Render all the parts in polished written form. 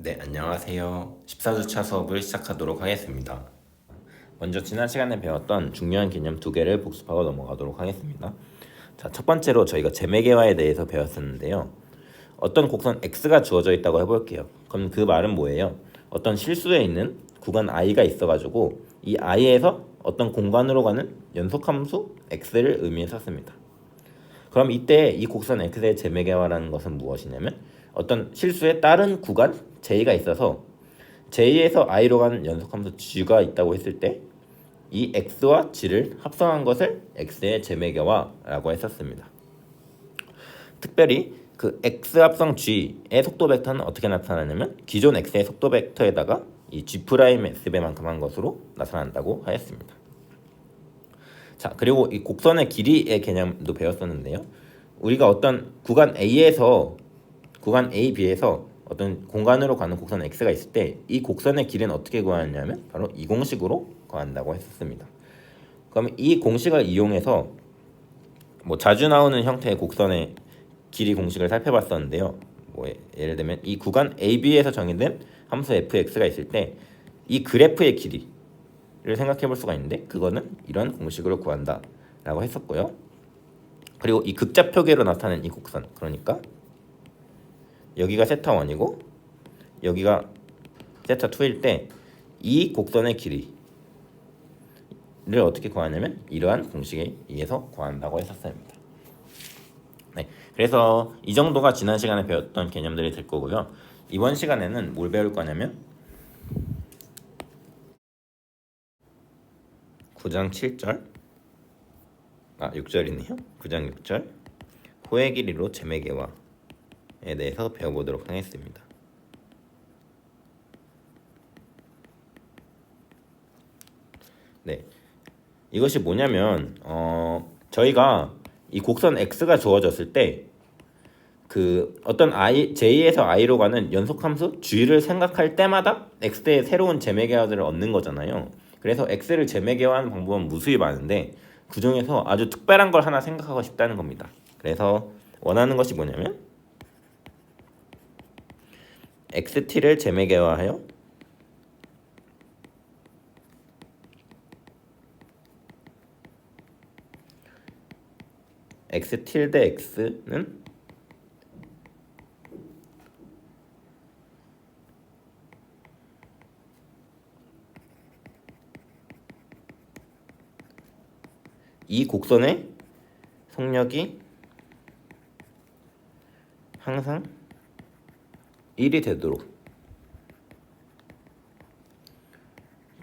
네, 안녕하세요. 14주차 수업을 시작하도록 하겠습니다. 먼저 지난 시간에 배웠던 중요한 개념 두 개를 복습하고 넘어가도록 하겠습니다. 자, 첫 번째로 저희가 재매개화에 대해서 배웠었는데요. 어떤 곡선 x가 주어져 있다고 해볼게요. 그럼 그 말은 뭐예요? 어떤 실수에 있는 구간 i가 있어가지고 이 i에서 어떤 공간으로 가는 연속함수 x를 의미했었습니다. 그럼 이때 이 곡선 x의 재매개화라는 것은 무엇이냐면 어떤 실수에 다른 구간 j가 있어서 j에서 i로 가는 연속함수 g가 있다고 했을 때 이 x와 g를 합성한 것을 x의 재매개화라고 했었습니다. 특별히 그 x 합성 g의 속도 벡터는 어떻게 나타나냐면 기존 x의 속도 벡터에다가 이 g 프라임 s배만큼 한 것으로 나타난다고 하였습니다. 자, 그리고 이 곡선의 길이의 개념도 배웠었는데요. 우리가 어떤 구간 A, B에서 어떤 공간으로 가는 곡선 x가 있을 때 이 곡선의 길이는 어떻게 구하느냐면 바로 이 공식으로 구한다고 했었습니다. 그럼 이 공식을 이용해서 뭐 자주 나오는 형태의 곡선의 길이 공식을 살펴봤었는데요. 뭐 예를 들면 이 구간 AB에서 정의된 함수 fx가 있을 때 이 그래프의 길이를 생각해 볼 수가 있는데 그거는 이런 공식으로 구한다 라고 했었고요. 그리고 이 극좌표계로 나타낸 이 곡선, 그러니까 여기가 세타1이고 여기가 세타2일 때 이 곡선의 길이를 어떻게 구하냐면 이러한 공식에 의해서 구한다고 했었습니다. 네, 그래서 이 정도가 지난 시간에 배웠던 개념들이 될 거고요. 이번 시간에는 뭘 배울 거냐면 9장 7절 6절이네요. 9장 6절 호의 길이로 재매개화에 대해서 배워보도록 하겠습니다. 네, 이것이 뭐냐면 저희가 이 곡선 x가 주어졌을 때 그 어떤 j에서 i로 가는 연속함수 g를 생각할 때마다 x의 새로운 재매개화들을 얻는 거잖아요. 그래서 x를 재매개화하는 방법은 무수히 많은데 그 중에서 아주 특별한 걸 하나 생각하고 싶다는 겁니다. 그래서 원하는 것이 뭐냐면 xt를 재매개화하여 x tilde x는 이 곡선의 속력이 항상 1이 되도록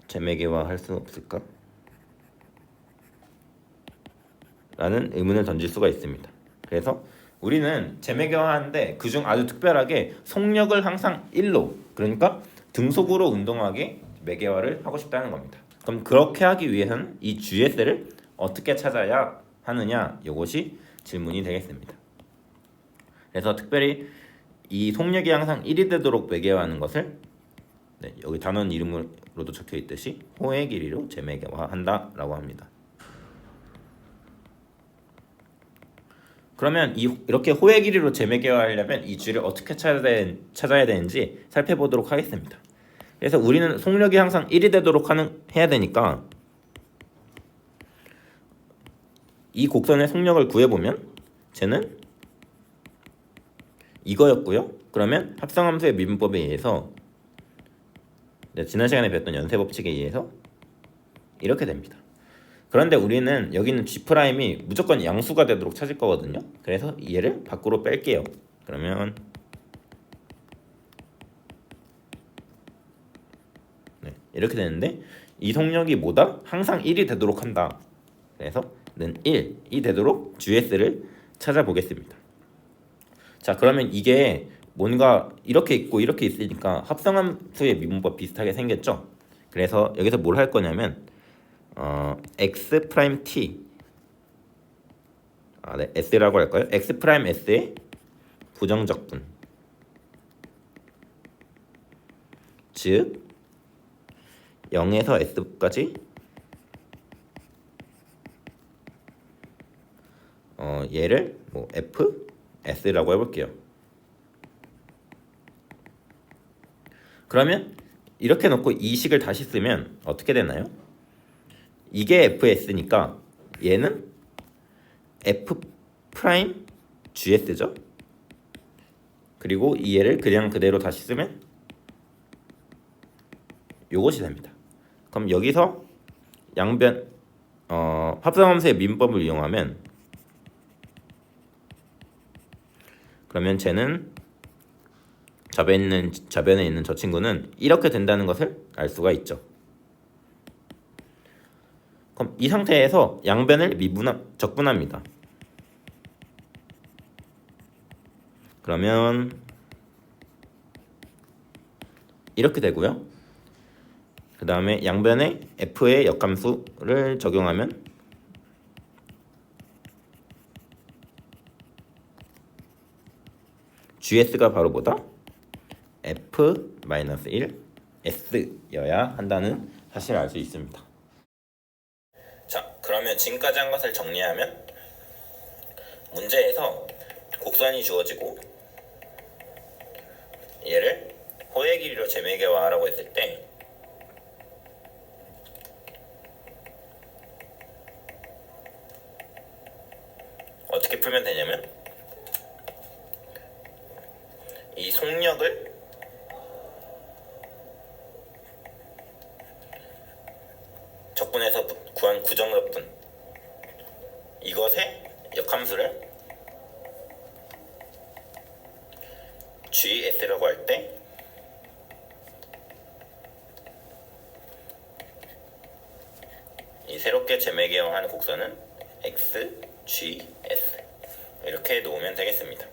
재매개화할 수 없을까? 라는 의문을 던질 수가 있습니다. 그래서 우리는 재매개화하는데 그중 아주 특별하게 속력을 항상 1로, 그러니까 등속으로 운동하게 매개화를 하고 싶다는 겁니다. 그럼 그렇게 하기 위해서는 이 GS를 어떻게 찾아야 하느냐, 이것이 질문이 되겠습니다. 그래서 특별히 이 속력이 항상 1이 되도록 매개화하는 것을 여기 단원 이름으로도 적혀 있듯이 호의 길이로 재매개화한다 라고 합니다. 그러면 이렇게 호의 길이로 재매개화하려면 이 G를 어떻게 찾아야 되는지 살펴보도록 하겠습니다. 그래서 우리는 속력이 항상 1이 되도록 해야 되니까 이 곡선의 속력을 구해보면 쟤는 이거였고요. 그러면 합성함수의 미분법에 의해서 지난 시간에 배웠던 연쇄법칙에 의해서 이렇게 됩니다. 그런데 우리는 여기는 G'이 무조건 양수가 되도록 찾을 거거든요. 그래서 얘를 밖으로 뺄게요. 그러면 이렇게 되는데 이 속력이 뭐다? 항상 1이 되도록 한다. 그래서 는 1이 되도록 GS를 찾아보겠습니다. 자, 그러면 이게 뭔가 이렇게 있고 이렇게 있으니까 합성함수의 미분법 비슷하게 생겼죠? 그래서 여기서 뭘 할 거냐면 x 프라임 t s라고 할까요? x 프라임 s의 부정적분, 즉 0에서 s까지 얘를 뭐 f s라고 해볼게요. 그러면 이렇게 놓고 이 식을 다시 쓰면 어떻게 되나요? 이게 fs니까 얘는 f 프라임 gs죠. 그리고 이 얘를 그냥 그대로 다시 쓰면 요것이 됩니다. 그럼 여기서 양변 합성함수의 민법을 이용하면 그러면 쟤는 좌변에 있는 저 친구는 이렇게 된다는 것을 알 수가 있죠. 그럼 이 상태에서 양변을 적분합니다. 그러면 이렇게 되고요. 그 다음에 양변에 f의 역함수를 적용하면 gs가 바로 뭐다? f-1 s여야 한다는 사실을 알 수 있습니다. 자, 그러면 지금까지 한 것을 정리하면 문제에서 곡선이 주어지고 얘를 호의 길이로 재매개화하라고 했을 때 어떻게 풀면 되냐면 이 속력을 적분해서 구한 구정적분 이것의 역함수를 GS라고 할 때 이 새롭게 재매개화한 곡선은 X, G, S 이렇게 놓으면 되겠습니다.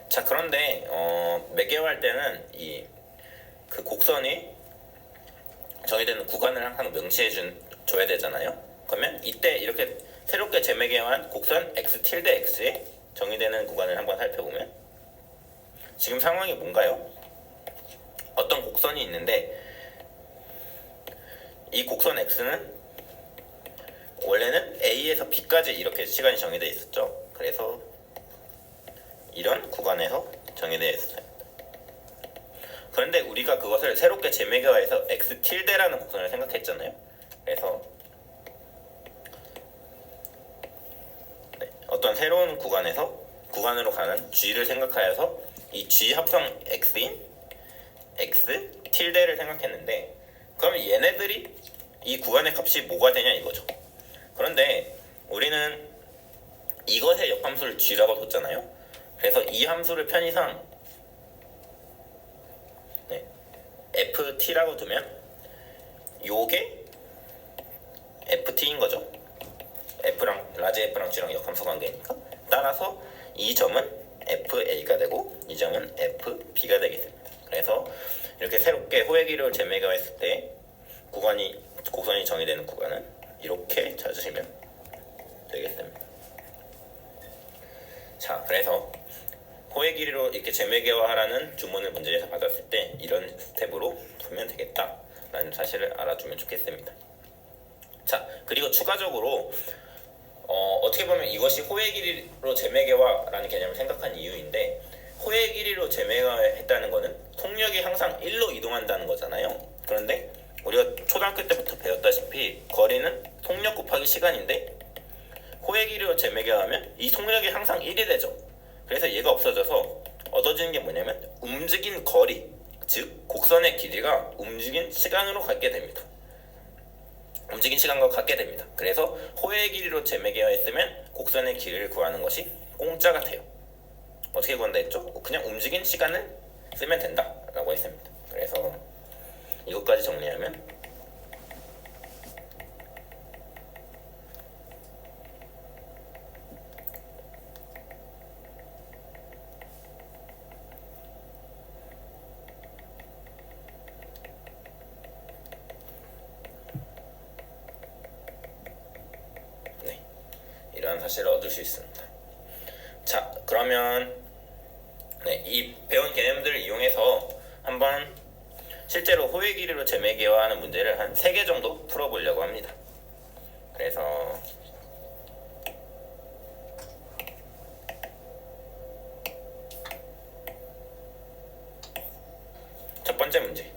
자, 그런데 매개화할 때는 그 곡선이 정의되는 구간을 항상 명시해 줘야 되잖아요. 그러면 이때 이렇게 새롭게 재매개화한 곡선 X tilde X에 정의되는 구간을 한번 살펴보면 지금 상황이 뭔가요? 어떤 곡선이 있는데 이 곡선 X는 원래는 A에서 B까지 이렇게 시간이 정의되어 있었죠. 그래서 이런 구간에서 정의되어 있어요. 그런데 우리가 그것을 새롭게 재매개화해서 X tilde라는 곡선을 생각했잖아요. 그래서 어떤 새로운 구간으로 가는 G를 생각하여서 이 G 합성 X인 X tilde를 생각했는데 그럼 얘네들이 이 구간의 값이 뭐가 되냐 이거죠. 그런데 우리는 이것의 역함수를 G라고 뒀잖아요. 그래서 이 함수를 편의상 ft라고 두면 요게 ft인 거죠. 라지 F랑 G랑 역함수 관계니까. 따라서 이 점은 fa가 되고 이 점은 fb가 되겠습니다. 그래서 이렇게 새롭게 호의 길이를 재매개화했을 때 곡선이 정의되는 구간은 이렇게 찾으시면 되겠습니다. 자, 그래서 호의 길이로 이렇게 재매개화하라는 주문을 문제에서 받았을 때 이런 스텝으로 풀면 되겠다라는 사실을 알아주면 좋겠습니다. 자, 그리고 추가적으로 어떻게 보면 이것이 호의 길이로 재매개화라는 개념을 생각한 이유인데 호의 길이로 재매개화했다는 거는 속력이 항상 1로 이동한다는 거잖아요. 그런데 우리가 초등학교 때부터 배웠다시피 거리는 속력 곱하기 시간인데 호의 길이로 재매개화하면 이 속력이 항상 1이 되죠. 그래서 얘가 없어져서 얻어지는 게 뭐냐면 움직인 거리, 즉 곡선의 길이가 움직인 시간으로 갖게 됩니다. 움직인 시간과 같게 됩니다. 그래서 호의 길이로 재매개화했으면 곡선의 길이를 구하는 것이 공짜 같아요. 어떻게 구한다 했죠? 그냥 움직인 시간을 쓰면 된다라고 했습니다. 그래서 이것까지 정리하면 이러한 사실을 얻을 수 있습니다. 자, 그러면 이 배운 개념들을 이용해서 한번 실제로 호의 길이로 재매개화하는 문제를 한 3개 정도 풀어보려고 합니다. 그래서 첫 번째 번째 문제.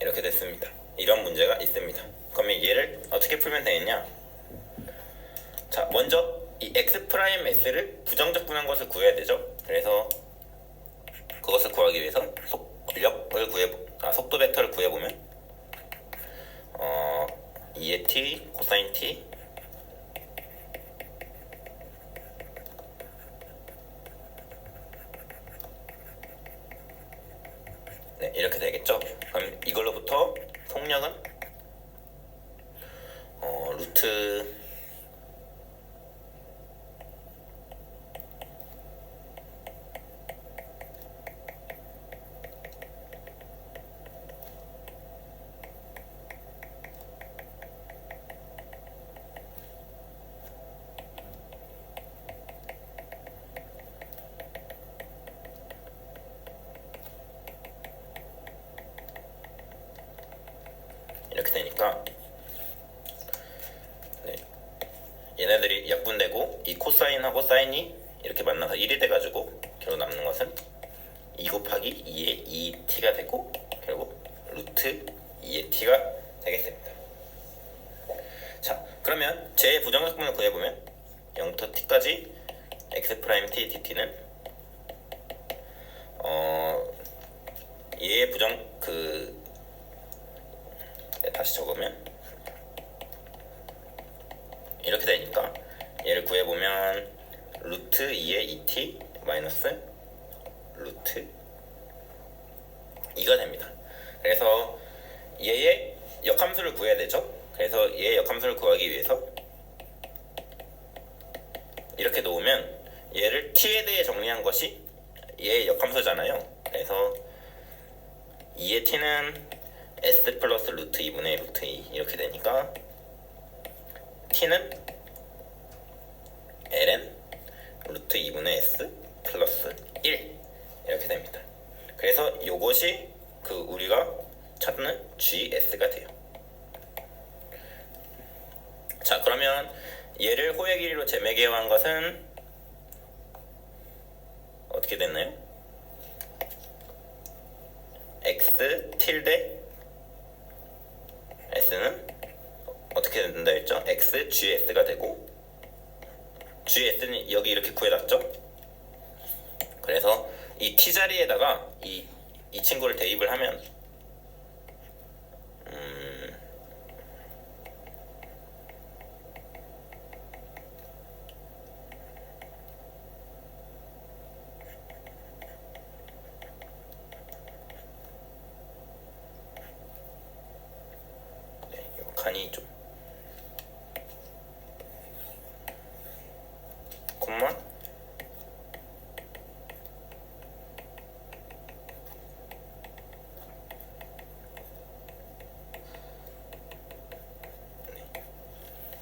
이렇게 됐습니다. 이런 문제가 있습니다. 그러면 얘를 어떻게 풀면 되겠냐? 자, 먼저 이 x 프라임 s를 부정적분한 것을 구해야 되죠. 그래서 그것을 구하기 위해서 속도 벡터를 구해보면 2의 t 코사인 t 네, 이렇게 되겠죠. 그럼 이걸로부터 속력은 루트 이렇게 되니까 네, 얘네들이 약분되고 이 코사인하고 사인이 이렇게 만나서 1이 돼가지고 결국 남는 것은 2 곱하기 2의 2t가 되고 결국 루트 2의 t가 되겠습니다. 자, 그러면 제 부정적분을 구해보면 0부터 t까지 x 프라임 t dt는 얘의 다시 적으면 이렇게 되니까 얘를 구해보면 루트 2의 2t 마이너스 루트 2가 됩니다. 그래서 얘의 역함수를 구해야 되죠. 그래서 얘의 역함수를 구하기 위해서 이렇게 놓으면 얘를 t에 대해 정리한 것이 얘의 역함수잖아요. 그래서 2의 t는 s 플러스 루트 2분의 루트 2 이렇게 되니까 t는 ln 루트 2분의 s 플러스 1 이렇게 됩니다. 그래서 이것이 우리가 찾는 GS가 돼요. 자, 그러면 얘를 호의 길이로 재매개한 것은 어떻게 됐나요? x tilde s는 어떻게 된다 했죠? x gs가 되고 gs는 여기 이렇게 구해놨죠? 그래서 이 t 자리에다가 이 친구를 대입을 하면 간이 좀 콤마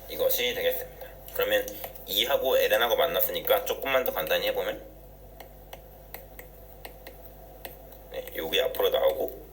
이것이 되겠습니다. 그러면 2하고 ln하고 만났으니까 조금만 더 간단히 해보면 네, 여기 앞으로 나오고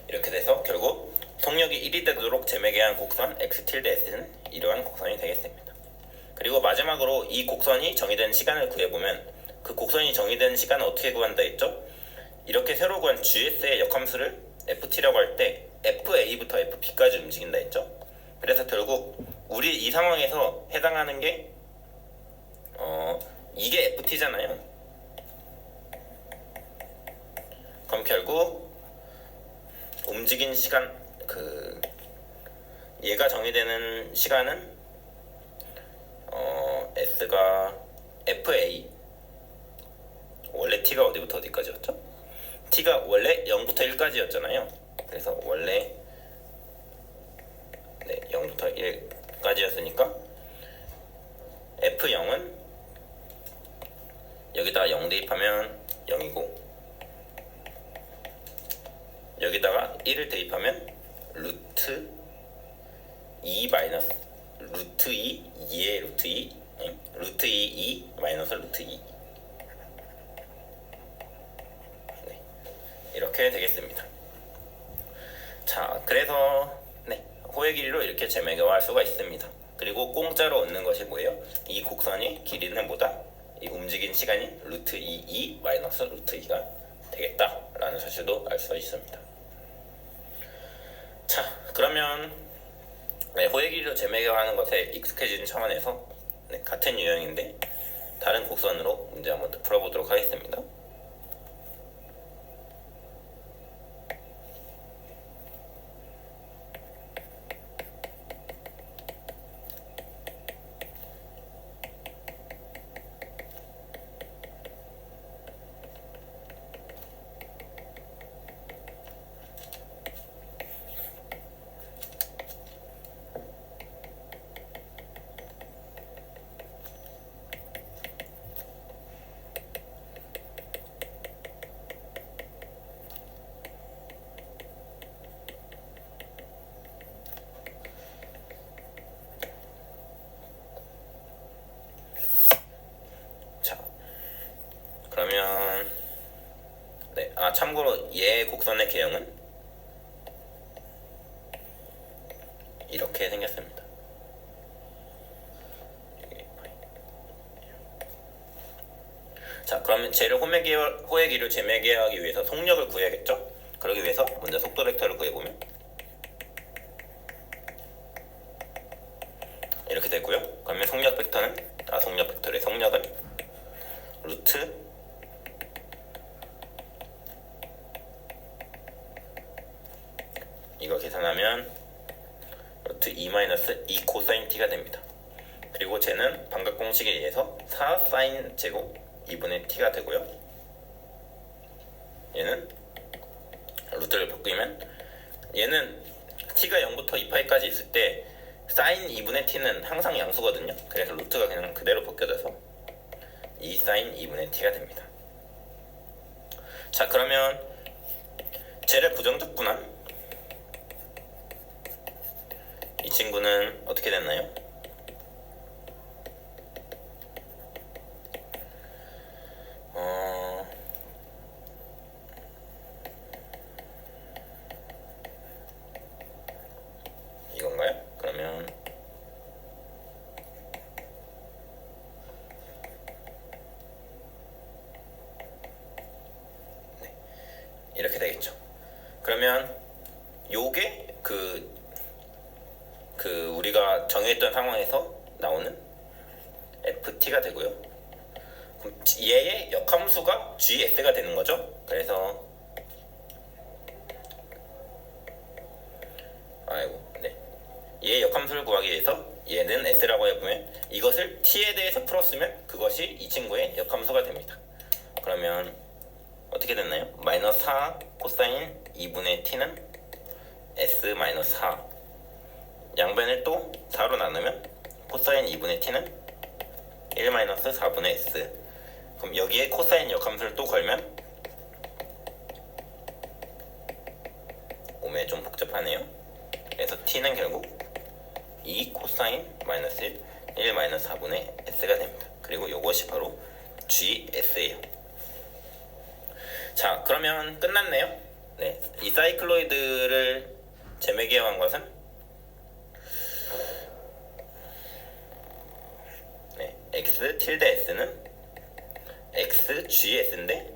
이렇게 돼서 결국 속력이 1이 되도록 재매개한 곡선 x tilde s는 이러한 곡선이 되겠습니다. 그리고 마지막으로 이 곡선이 정의된 시간을 구해보면 그 곡선이 정의된 시간을 어떻게 구한다 했죠? 이렇게 새로 구한 GS의 역함수를 ft라고 할 때 fa부터 fb까지 움직인다 했죠? 그래서 결국 우리 이 상황에서 해당하는 게 이게 ft잖아요. 그럼 결국 움직인 시간 얘가 정의되는 시간은 s가 fa 원래 t가 어디부터 어디까지였죠? t가 원래 0부터 1까지였잖아요. 그래서 원래 0부터 1까지였으니까 f0은 여기다가 0 대입하면 0이고 여기다가 1을 대입하면 루트 2 마이너스 루트 2 2의 루트 2 루트 2 마이너스 루트 2 이렇게 되겠습니다. 자, 그래서 호의 길이로 이렇게 제매개화할 수가 있습니다. 그리고 공짜로 얻는 것이 뭐예요? 이 곡선의 길이는 뭐다? 이 움직인 시간이 루트 2 마이너스 루트 2가 되겠다라는 사실도 알 수 있습니다. 자, 그러면 호의 길이로 제매개화하는 것에 익숙해진 차원에서 같은 유형인데 다른 곡선으로 문제 한번 더 풀어보도록 하겠습니다. 그러면 참고로 얘 곡선의 개형은 이렇게 생겼습니다. 자, 그러면 쟤를 호의 길이로 제매개하기 위해서 속력을 구해야겠죠? 그러기 위해서 먼저 속도 벡터를 구해보면 이렇게 되고요. 그러면 속력 벡터는 속력 벡터의 속력은 루트 이거 계산하면 루트 2 마이너스 2 코사인 t가 됩니다. 그리고 쟤는 반각 공식에 의해서 4 사인 제곱 2분의 t가 되고요. 얘는 루트를 바꾸면 얘는 t가 0부터 2파이까지 있을 때 사인 2분의 t는 항상 양수거든요. 그래서 루트가 그냥 그대로 벗겨져서 2 사인 2분의 t가 됩니다. 자, 그러면 쟤를 부정적분한 이 친구는 어떻게 됐나요? 이건가요? 그러면 이렇게 되겠죠. 그러면 요게 우리가 정했던 상황에서 나오는 ft가 되고요. 그럼 얘의 역함수가 gs가 되는 거죠. 그래서 얘의 역함수를 구하기 위해서 얘는 s라고 해보면 이것을 t에 대해서 풀었으면 그것이 이 친구의 역함수가 됩니다. 그러면 어떻게 됐나요? 마이너스 4 코사인 2분의 t는 s 마이너스 4 양변을 또 4로 나누면 코사인 2분의 t는 1 마이너스 4분의 s. 그럼 여기에 코사인 역함수를 또 걸면 오면 좀 복잡하네요. 그래서 t는 결국 2 코사인 마이너스 1 마이너스 4분의 s가 됩니다. 그리고 이것이 바로 gs예요. 자, 그러면 끝났네요. 이 사이클로이드를 제매개화한 것은 x tilde s는 x gs인데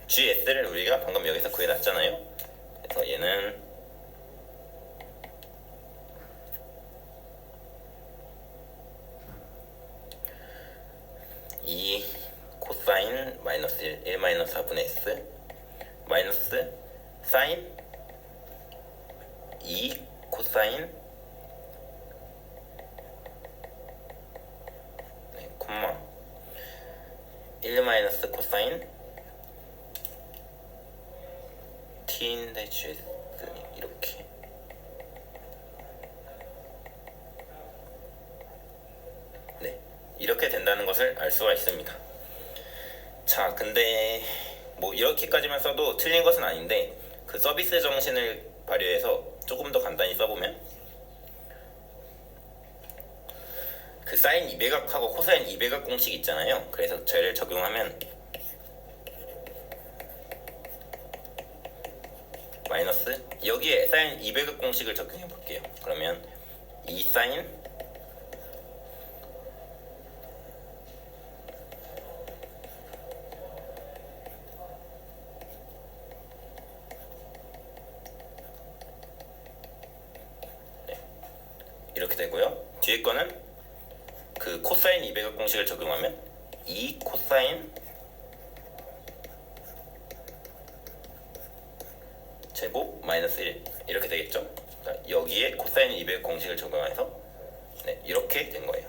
gs를 우리가 방금 여기서 구해놨잖아요. 그래서 얘는 이 코사인 마이너스 1 마이너스 4분의 s 마이너스 사인 2 코사인 콤마 1 마이너스 코사인 P인데 GS 이렇게. 네, 이렇게 된다는 것을 알 수가 있습니다. 자, 근데 뭐 이렇게까지만 써도 틀린 것은 아닌데 그 서비스 정신을 발휘해서 조금 더 간단히 써보면 그 사인 200각하고 코사인 200각 공식 있잖아요. 그래서 쟤를 적용하면 마이너스 여기에 사인 200각 공식을 적용해 볼게요. 그러면 2 사인 이렇게 되고요. 뒤에 거는 그 코사인 200각 공식을 적용하면 2 코사인 제곱 마이너스 1 이렇게 되겠죠. 그러니까 여기에 코사인 200 공식을 적용해서 네, 이렇게 된 거예요.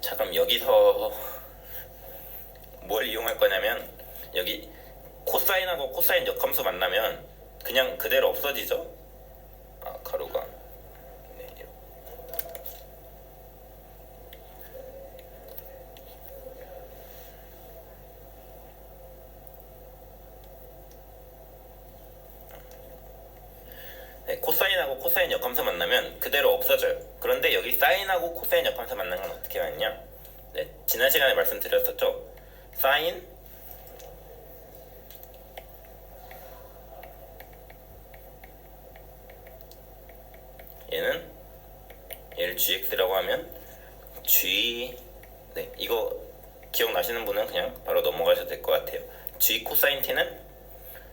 자, 그럼 여기서 뭘 이용할 거냐면 여기 코사인하고 코사인 역함수 만나면 그냥 그대로 없어지죠. 가로가 네, 네, 코사인하고 코사인 역함수 만나면 그대로 없어져요. 그런데 여기 사인하고 코사인 역함수 만나는 건 어떻게 하느냐? 네, 지난 시간에 말씀드렸었죠. 사인 얘를 gx라고 하면 g 네, 이거 기억나시는 분은 그냥 바로 넘어가셔도 될 것 같아요. g 코사인 t는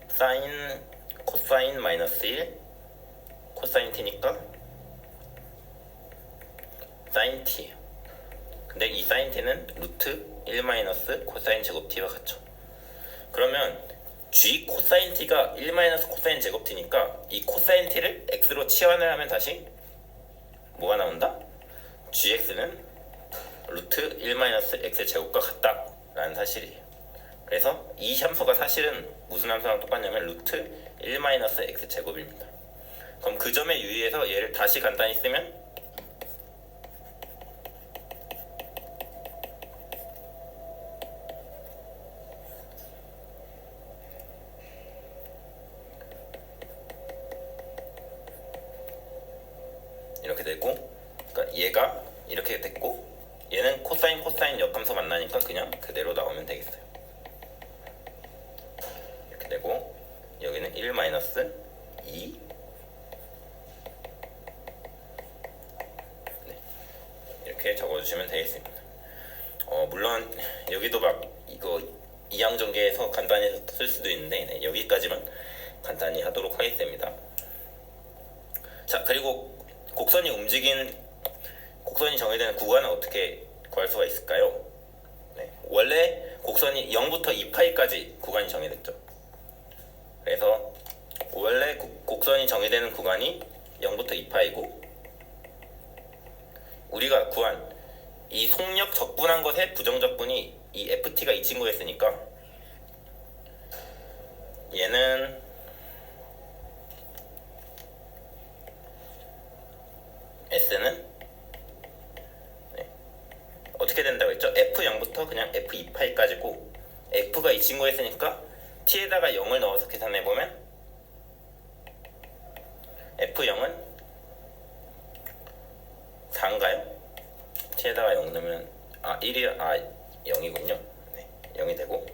사인 코사인 마이너스 1 코사인 t니까 사인 t예요. 근데 이 사인 t는 루트 1 마이너스 코사인 제곱 t와 같죠. 그러면 g 코사인 t가 1 마이너스 코사인 제곱 t니까 이 코사인 t를 x로 치환을 하면 다시 뭐가 나온다? gx는 루트 1 마이너스 x 제곱과 같다 라는 사실이에요. 그래서 이 함수가 사실은 무슨 함수랑 똑같냐면 루트 1 마이너스 x 제곱입니다. 그럼 그 점에 유의해서 얘를 다시 간단히 쓰면 이렇게 되고, 그러니까 얘가 이렇게 됐고 얘는 코사인 코사인 역함수 만나니까 그냥 그대로 나오면 되겠어요. 이렇게 되고 여기는 1 마이너스 2 네, 이렇게 적어주시면 되겠습니다. 물론 여기도 막 이거 이항전개해서 간단히 쓸 수도 있는데 네, 여기까지만 간단히 하도록 하겠습니다. 자, 그리고 곡선이 정해되는 구간은 어떻게 구할 수가 있을까요? 네, 원래 곡선이 0부터 2파이까지 구간이 정해졌죠. 그래서 원래 곡선이 정해되는 구간이 0부터 2파이고 우리가 구한 이 속력 적분한 것의 부정적분이 이 ft가 이 친구였으니까 얘는 s는 네, 어떻게 된다고 했죠? f0부터 그냥 f2파이까지고 f가 이 친구였으니까 t에다가 0을 넣어서 계산해보면 f0은 4인가요? t에다가 0 넣으면 0이군요. 네, 0이 되고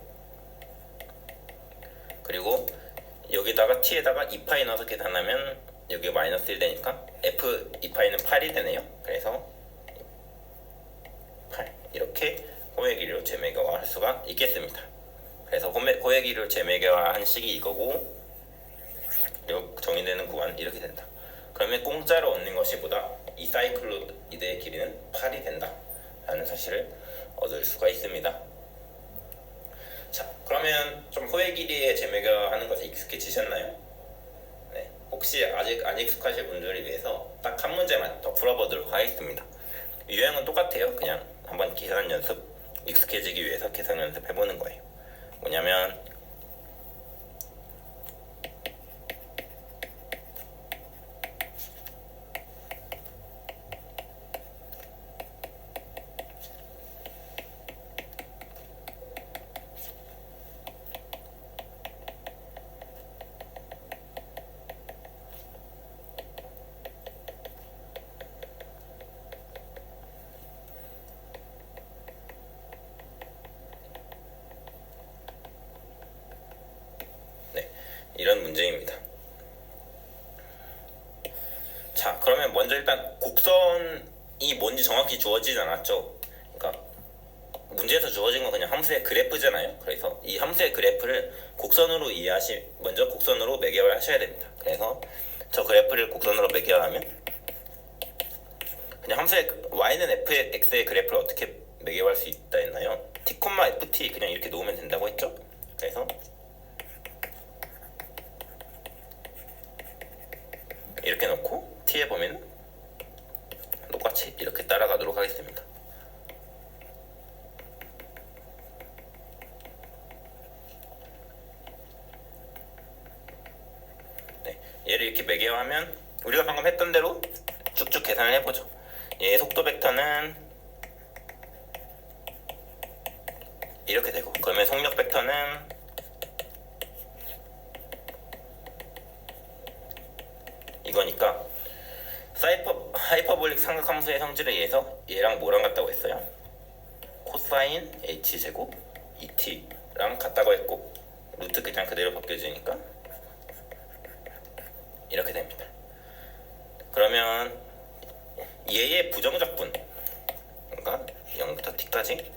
그리고 여기다가 t에다가 2파이 넣어서 계산하면 여기 마이너스 1 되니까 f 2파이는 8이 되네요. 그래서 8 이렇게 호의 길이로 재매겨할 수가 있겠습니다. 그래서 호의 길이로 재매겨한 식이 이거고 그리고 정의되는 구간 이렇게 된다. 그러면 공짜로 얻는 것이보다 이 사이클로이드의 길이는 8이 된다 라는 사실을 얻을 수가 있습니다. 자, 그러면 좀 호의 길이에 재매겨하는 것에 익숙해지셨나요? 네, 혹시 아직 안 익숙하실 분들을 위해서 딱 한 문제만 더 풀어보도록 하겠습니다. 유형은 똑같아요. 그냥 한번 계산 연습, 익숙해지기 위해서 계산 연습 해보는 거예요. 뭐냐면 문제입니다. 자, 그러면 먼저 일단 곡선이 뭔지 정확히 주어지지 않았죠. 그러니까 문제에서 주어진 건 그냥 함수의 그래프잖아요. 그래서 이 함수의 그래프를 곡선으로 먼저 곡선으로 매개를 하셔야 됩니다. 그래서 저 그래프를 곡선으로 매개하면 그냥 함수의 y는 fx의 그래프를 어떻게 매개할 수 있다 했나요? t, ft 그냥 이렇게 놓으면 된다고 했죠. 그래서 이렇게 놓고 t에 보면 똑같이 이렇게 따라가도록 하겠습니다. 네, 얘를 이렇게 매개하면 우리가 방금 했던 대로 쭉쭉 계산을 해보죠. 얘의 속도 벡터는 이렇게 되고, 그러면 속력 벡터는 이거니까 하이퍼볼릭 삼각함수의 성질에 의해서 얘랑 뭐랑 같다고 했어요? 코사인 h제곱 et랑 같다고 했고, 루트 그냥 그대로 바뀌어지니까 이렇게 됩니다. 그러면 얘의 부정적분, 그러니까 0부터 t까지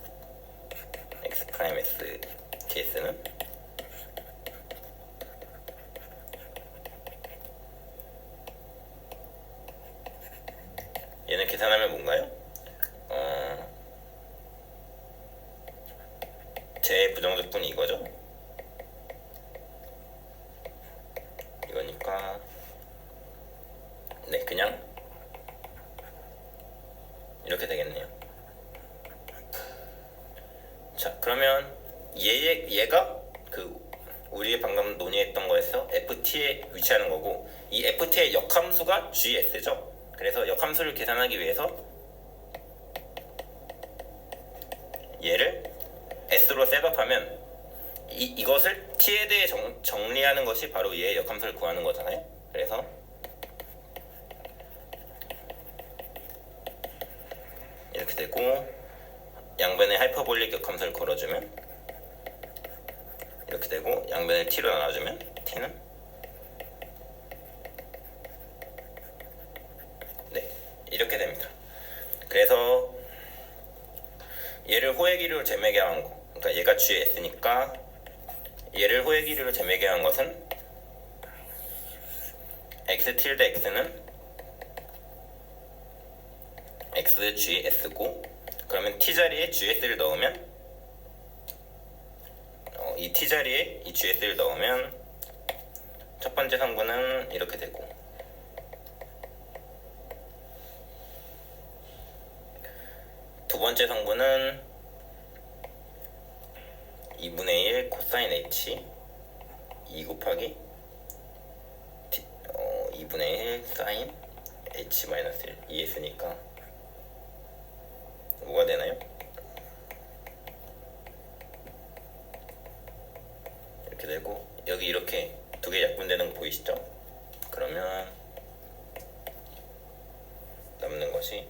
x 프라임 s ds는 얘는 계산하면 뭔가요? 제 부정적분이 이거죠. 이거니까 네, 그냥 이렇게 되겠네요. 자, 그러면 얘가 우리 방금 논의했던 거에서 ft에 위치하는 거고, 이 ft의 역함수가 gs죠. 그래서 역함수를 계산하기 위해서 얘를 s로 셋업하면 이것을 t에 대해 정리하는 것이 바로 얘의 역함수를 구하는 거잖아요. 그래서 이렇게 되고, 양변에 하이퍼볼릭 역함수를 걸어주면 이렇게 되고, 양변을 t로 나눠주면 t는 네, 이렇게 됩니다. 그래서 얘를 호의 길이로 재매개한 거, 그러니까 얘가 gs니까 얘를 호의 길이로 재매개한 것은 x tilde x는 xgs고, 그러면 t자리에 gs를 넣으면 이 t자리에 이 gs를 넣으면 첫 번째 성분은 이렇게 되고, 두 번째 성분은 2분의 1 코사인 h 2 곱하기 2분의 1 사인 h 마이너스 1 2s니까 뭐가 되나요? 이렇게 되고, 여기 이렇게 두 개 약분되는 거 보이시죠? 그러면 남는 것이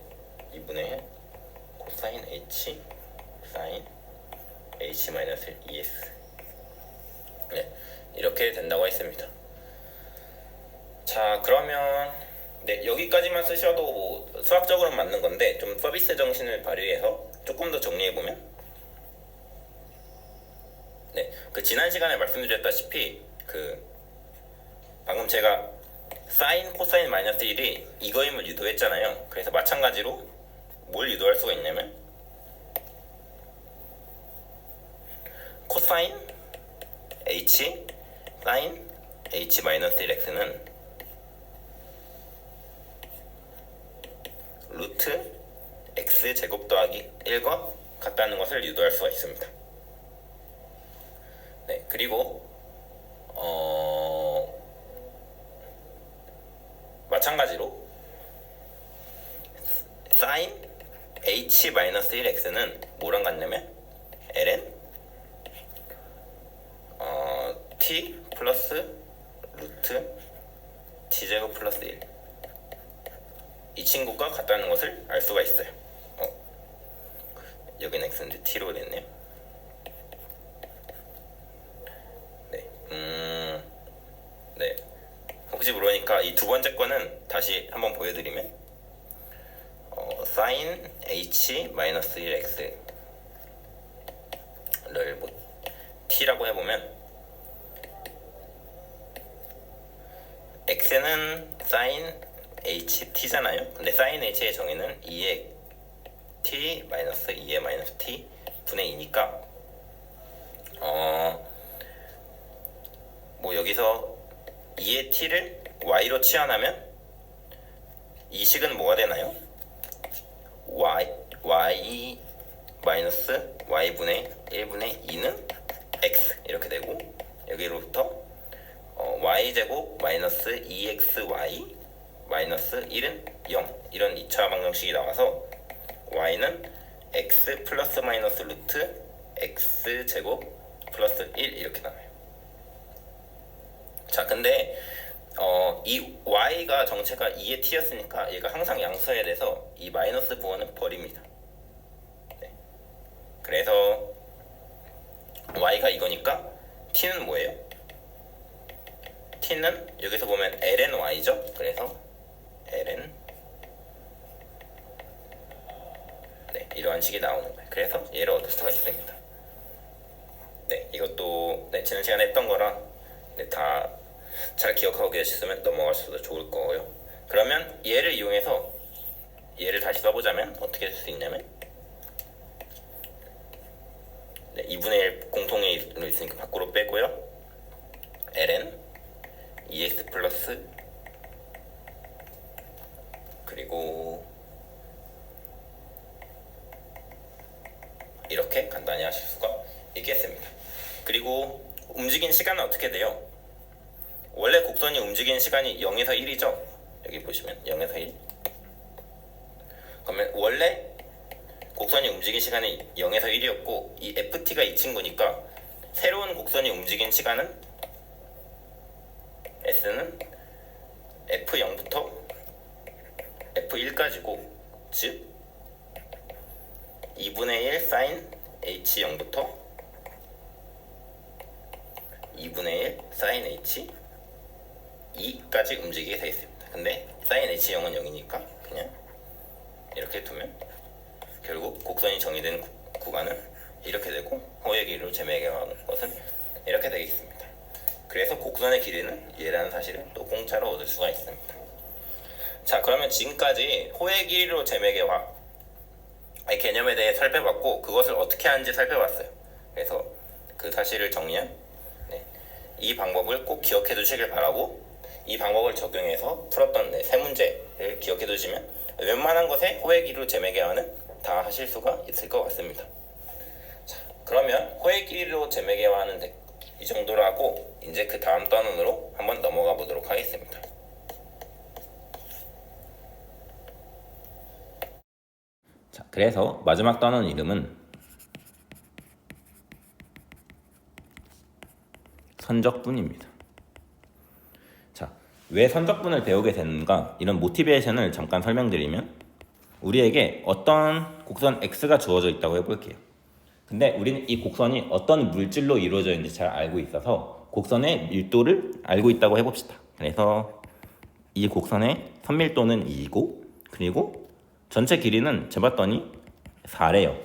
2분의 1 코사인 h 사인 h 마이너스 1 2s. 네, 이렇게 된다고 했습니다. 자, 그러면 네, 여기까지만 쓰셔도 뭐 수학적으로는 맞는 건데, 좀 서비스 정신을 발휘해서 조금 더 정리해보면, 네, 지난 시간에 말씀드렸다시피 방금 제가 사인, 코사인 마이너스 1이 이거임을 유도했잖아요. 그래서 마찬가지로 뭘 유도할 수가 있냐면, 코사인 h 사인 h 마이너스 1x는 루트 x 제곱 더하기 1과 같다는 것을 유도할 수가 있습니다. 네, 그리고 마찬가지로 사인 h 마이너스 1x는 뭐랑 같냐면 ln t 플러스 루트 t제곱 플러스 1, 이 친구가 같다는 것을 알 수가 있어요. 여기는 x인데 t로 됐네요. 네, 네, 굳이 모르니까 이 두 번째 거는 다시 한번 보여드리면 sin h-1x를 뭐 t라고 해보면 x는 sin ht잖아요. 근데 sin h의 정의는 2의 t 마이너스 2의 마이너스 t 분의 2니까 뭐 여기서 2의 t를 y로 치환하면 이 식은 뭐가 되나요? y 마이너스 y분의 1분의 2는 x 이렇게 되고, 여기로부터 y제곱 마이너스 2xy 마이너스 1은 0 이런 2차 방정식이 나와서 y는 x 플러스 마이너스 루트 x제곱 플러스 1 이렇게 나와요. 자, 근데 이 y가 정체가 2의 t였으니까 얘가 항상 양수해야 돼서 이 마이너스 부호는 버립니다. 네. 그래서 y가 이거니까 t는 뭐예요? t는 여기서 보면 ln y죠. 그래서 ln 네, 이러한 식이 나오는 거예요. 그래서 얘를 얻을 수가 있습니다. 네, 이것도 지난 시간에 했던 거라 다 잘 기억하고 계셨으면 넘어가셔도 좋을 거고요. 그러면 얘를 이용해서 얘를 다시 써보자면 어떻게 쓸 수 있냐면 2분의 1 공통의로 있으니까 밖으로 빼고요. ln 2x 플러스 그리고 이렇게 간단히 하실 수가 있겠습니다. 그리고 움직인 시간은 어떻게 돼요? 원래 곡선이 움직이는 시간이 0에서 1이죠. 여기 보시면 0에서 1. 그러면 원래 곡선이 움직인 시간이 0에서 1이었고 이 ft가 이 친구니까 새로운 곡선이 움직인 시간은 s는 f0부터 f1까지고, 즉 2분의 1 sin h0부터 2분의 1 sin h 2까지 움직이게 되겠습니다. 근데 sin h0은 0이니까 그냥 이렇게 두면 결국 곡선이 정의된 구간은 이렇게 되고 호의 길이로 재매겨하는 것은 이렇게 되겠습니다. 그래서 곡선의 길이는 얘라는 사실을 또 공짜로 얻을 수가 있습니다. 자, 그러면 지금까지 호의 길이로 재매겨화 이 개념에 대해 살펴봤고 그것을 어떻게 하는지 살펴봤어요. 그래서 그 사실을 정리한 이 방법을 꼭 기억해 두시길 바라고, 이 방법을 적용해서 풀었던 세 문제를 기억해 두시면 웬만한 것에 호의 길이로 재매개화는 다 하실 수가 있을 것 같습니다. 자, 그러면 호의 길이로 재매개화는 이 정도로 하고 이제 그 다음 단원으로 한번 넘어가 보도록 하겠습니다. 자, 그래서 마지막 단원 이름은 선적분입니다. 자, 왜 선적분을 배우게 됐는가, 이런 모티베이션을 잠깐 설명드리면 우리에게 어떤 곡선 x가 주어져 있다고 해볼게요. 근데 우리는 이 곡선이 어떤 물질로 이루어져 있는지 잘 알고 있어서 곡선의 밀도를 알고 있다고 해봅시다. 그래서 이 곡선의 선밀도는 2이고 그리고 전체 길이는 재봤더니 4래요.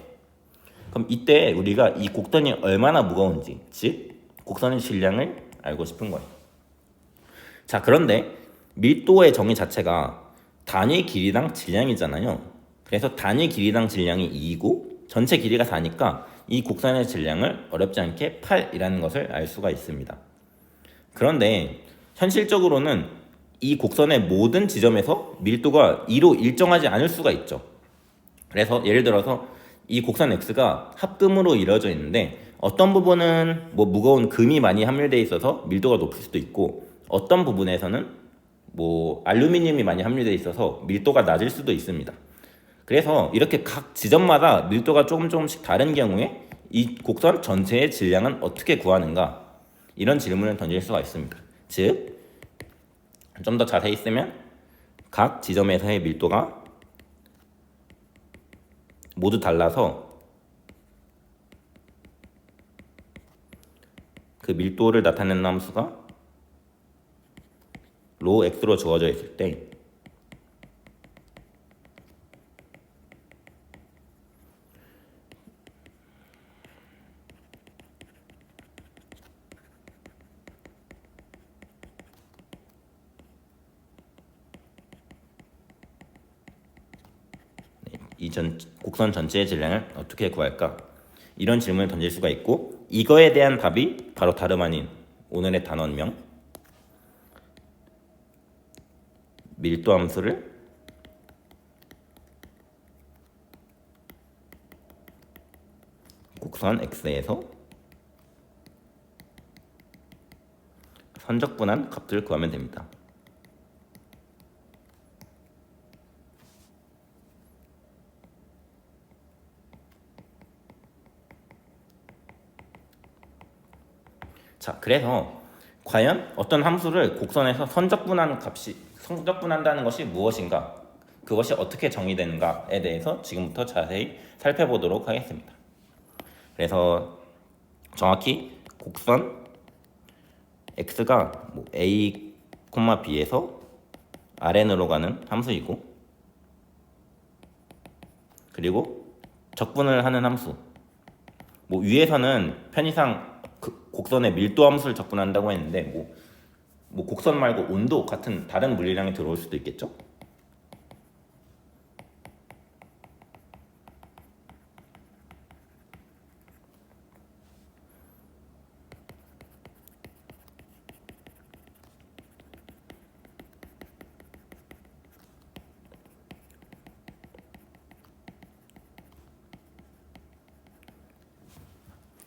그럼 이때 우리가 이 곡선이 얼마나 무거운지, 즉 곡선의 질량을 알고 싶은 거예요. 자, 그런데 밀도의 정의 자체가 단위 길이당 질량이잖아요. 그래서 단위 길이당 질량이 2이고 전체 길이가 4니까 이 곡선의 질량을 어렵지 않게 8이라는 것을 알 수가 있습니다. 그런데 현실적으로는 이 곡선의 모든 지점에서 밀도가 2로 일정하지 않을 수가 있죠. 그래서 예를 들어서 이 곡선 x가 합금으로 이루어져 있는데 어떤 부분은 뭐 무거운 금이 많이 함유되어 있어서 밀도가 높을 수도 있고 어떤 부분에서는 뭐 알루미늄이 많이 함유되어 있어서 밀도가 낮을 수도 있습니다. 그래서 이렇게 각 지점마다 밀도가 조금씩 다른 경우에 이 곡선 전체의 질량은 어떻게 구하는가, 이런 질문을 던질 수가 있습니다. 즉, 좀 더 자세히 쓰면 각 지점에서의 밀도가 모두 달라서 그 밀도를 나타내는 함수가 로 x로 주어져 있을 때 이 곡선 전체의 질량을 어떻게 구할까? 이런 질문을 던질 수가 있고, 이거에 대한 답이 바로 다름 아닌 오늘의 단원명 밀도 함수를 곡선 x에서 선적분한 값을 구하면 됩니다. 자, 그래서 과연 어떤 함수를 곡선에서 선적분한다는 것이 무엇인가, 그것이 어떻게 정의되는가에 대해서 지금부터 자세히 살펴보도록 하겠습니다. 그래서 정확히 곡선 x가 a, b에서 Rn으로 가는 함수이고, 그리고 적분을 하는 함수, 위에서는 편의상 곡선의 밀도 함수를 적분한다고 했는데 곡선 말고 온도 같은 다른 물리량이 들어올 수도 있겠죠.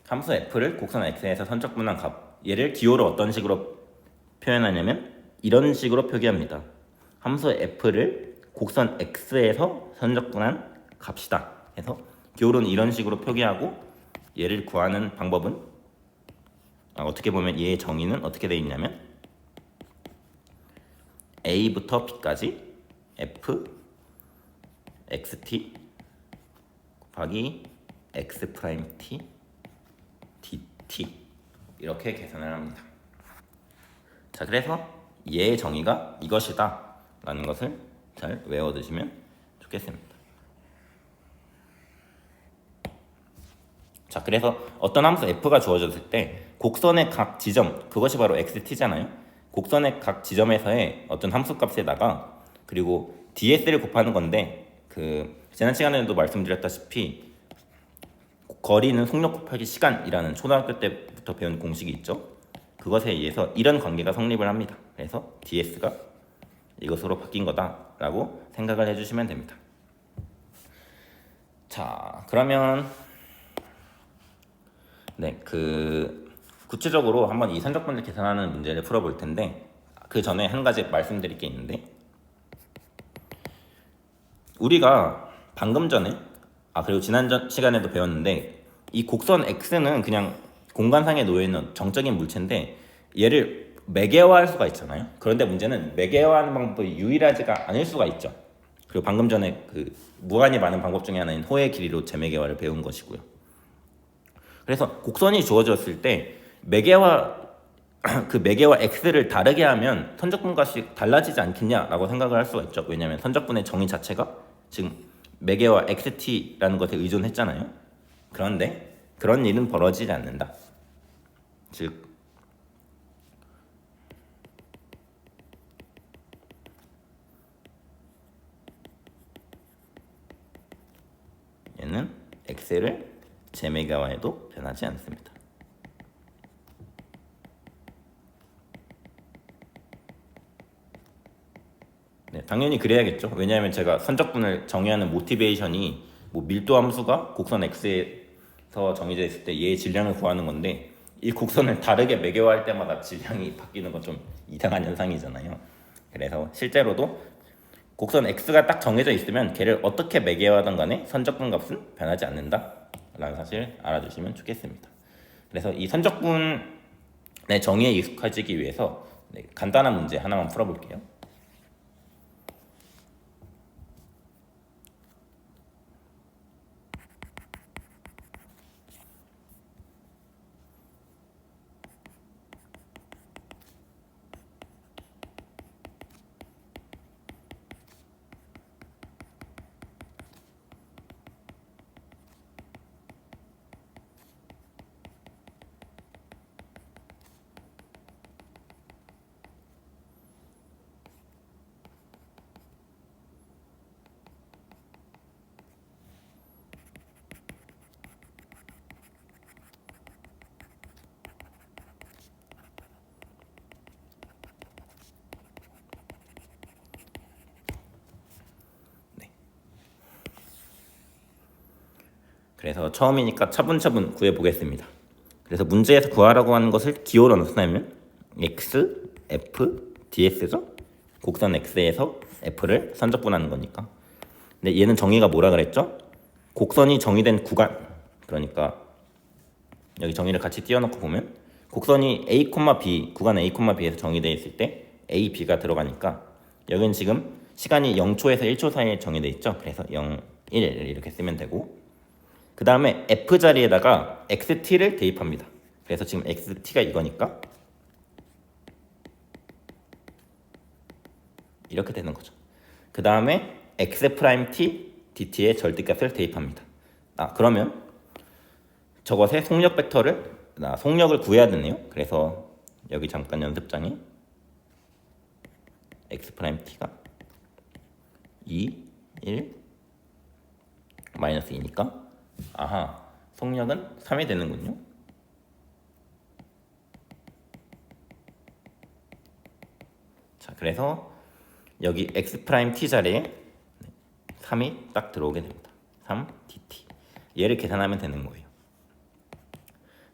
함수 f를 곡선 x에서 선적분한 값, 얘를 기호로 어떤 식으로 표현하냐면 이런 식으로 표기합니다. 함수 f를 곡선 x에서 선적분한 값이다 해서 기호로는 이런 식으로 표기하고, 얘를 구하는 방법은 어떻게 보면 얘의 정의는 어떻게 되어 있냐면 a부터 b까지 f xt 곱하기 x 프라임 t dt 이렇게 계산을 합니다. 자, 그래서 얘의 정의가 이것이다 라는 것을 잘 외워두시면 좋겠습니다. 자, 그래서 어떤 함수 f가 주어졌을 때 곡선의 각 지점, 그것이 바로 xt잖아요. 곡선의 각 지점에서의 어떤 함수 값에다가 그리고 ds를 곱하는 건데, 지난 시간에도 말씀드렸다시피 거리는 속력 곱하기 시간이라는 초등학교 때부터 배운 공식이 있죠. 그것에 의해서 이런 관계가 성립을 합니다. 그래서 ds가 이것으로 바뀐 거다라고 생각을 해주시면 됩니다. 자, 그러면 구체적으로 한번 이 선적분을 계산하는 문제를 풀어볼 텐데, 그 전에 한 가지 말씀드릴 게 있는데, 우리가 방금 전에 그리고 지난 시간에도 배웠는데, 이 곡선 x는 그냥 공간상에 놓여있는 정적인 물체인데 얘를 매개화할 수가 있잖아요. 그런데 문제는 매개화하는 방법이 유일하지가 않을 수가 있죠. 그리고 방금 전에 무한히 많은 방법 중에 하나인 호의 길이로 재매개화를 배운 것이고요. 그래서 곡선이 주어졌을 때 매개화 x를 다르게 하면 선적분 값이 달라지지 않겠냐라고 생각을 할 수가 있죠. 왜냐하면 선적분의 정의 자체가 지금 매개화 xt라는 것에 의존했잖아요. 그런데 그런 일은 벌어지지 않는다. 즉 얘는 x를 재매개화해도 변하지 않습니다. 네, 당연히 그래야겠죠. 왜냐하면 제가 선적분을 정의하는 모티베이션이 밀도 함수가 곡선 x에서 정해져 있을 때 얘의 질량을 구하는 건데, 이 곡선을 다르게 매개화할 때마다 질량이 바뀌는 건 좀 이상한 현상이잖아요. 그래서 실제로도 곡선 x가 딱 정해져 있으면 걔를 어떻게 매개화하든 간에 선적분 값은 변하지 않는다 라는 사실 알아두시면 좋겠습니다. 그래서 이 선적분의 정의에 익숙해지기 위해서 간단한 문제 하나만 풀어볼게요. 그래서 처음이니까 차분차분 구해보겠습니다. 그래서 문제에서 구하라고 하는 것을 기호로 나타내면 x, f, ds죠? 곡선 x에서 f를 선적분하는 거니까. 근데 얘는 정의가 뭐라 그랬죠? 곡선이 정의된 구간, 그러니까 여기 정의를 같이 띄워놓고 보면 곡선이 a, b, 구간 a, b에서 정의되어 있을 때 a, b가 들어가니까 여기는 지금 시간이 0초에서 1초 사이에 정의되어 있죠. 그래서 0, 1을 이렇게 쓰면 되고, 그 다음에 f 자리에다가 xt를 대입합니다. 그래서 지금 xt가 이거니까 이렇게 되는 거죠. 그 다음에 x't dt의 절대값을 대입합니다. 그러면 저것의 속력 벡터를 속력을 구해야 되네요. 그래서 여기 잠깐 연습장에 x't가 2, 1, 마이너스 2니까 속력은 3이 되는군요. 자, 그래서 여기 x't 자리에 3이 딱 들어오게 됩니다. 3dt. 얘를 계산하면 되는 거예요.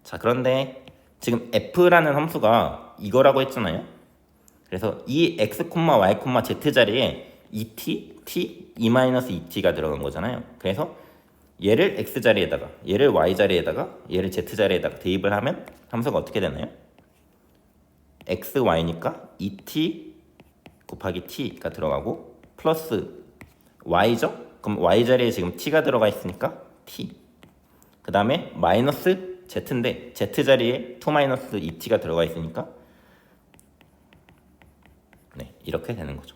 자, 그런데 지금 f라는 함수가 이거라고 했잖아요. 그래서 이 x, y, z 자리에 2t, t, e-2t가 들어간 거잖아요. 그래서 얘를 x 자리에다가, 얘를 y 자리에다가, 얘를 z 자리에다가 대입을 하면 함수가 어떻게 되나요? x, y니까 2t 곱하기 t가 들어가고 플러스 y죠? 그럼 y 자리에 지금 t가 들어가 있으니까 t. 그 다음에 마이너스 z인데 z 자리에 2-2t가 들어가 있으니까 이렇게 되는 거죠.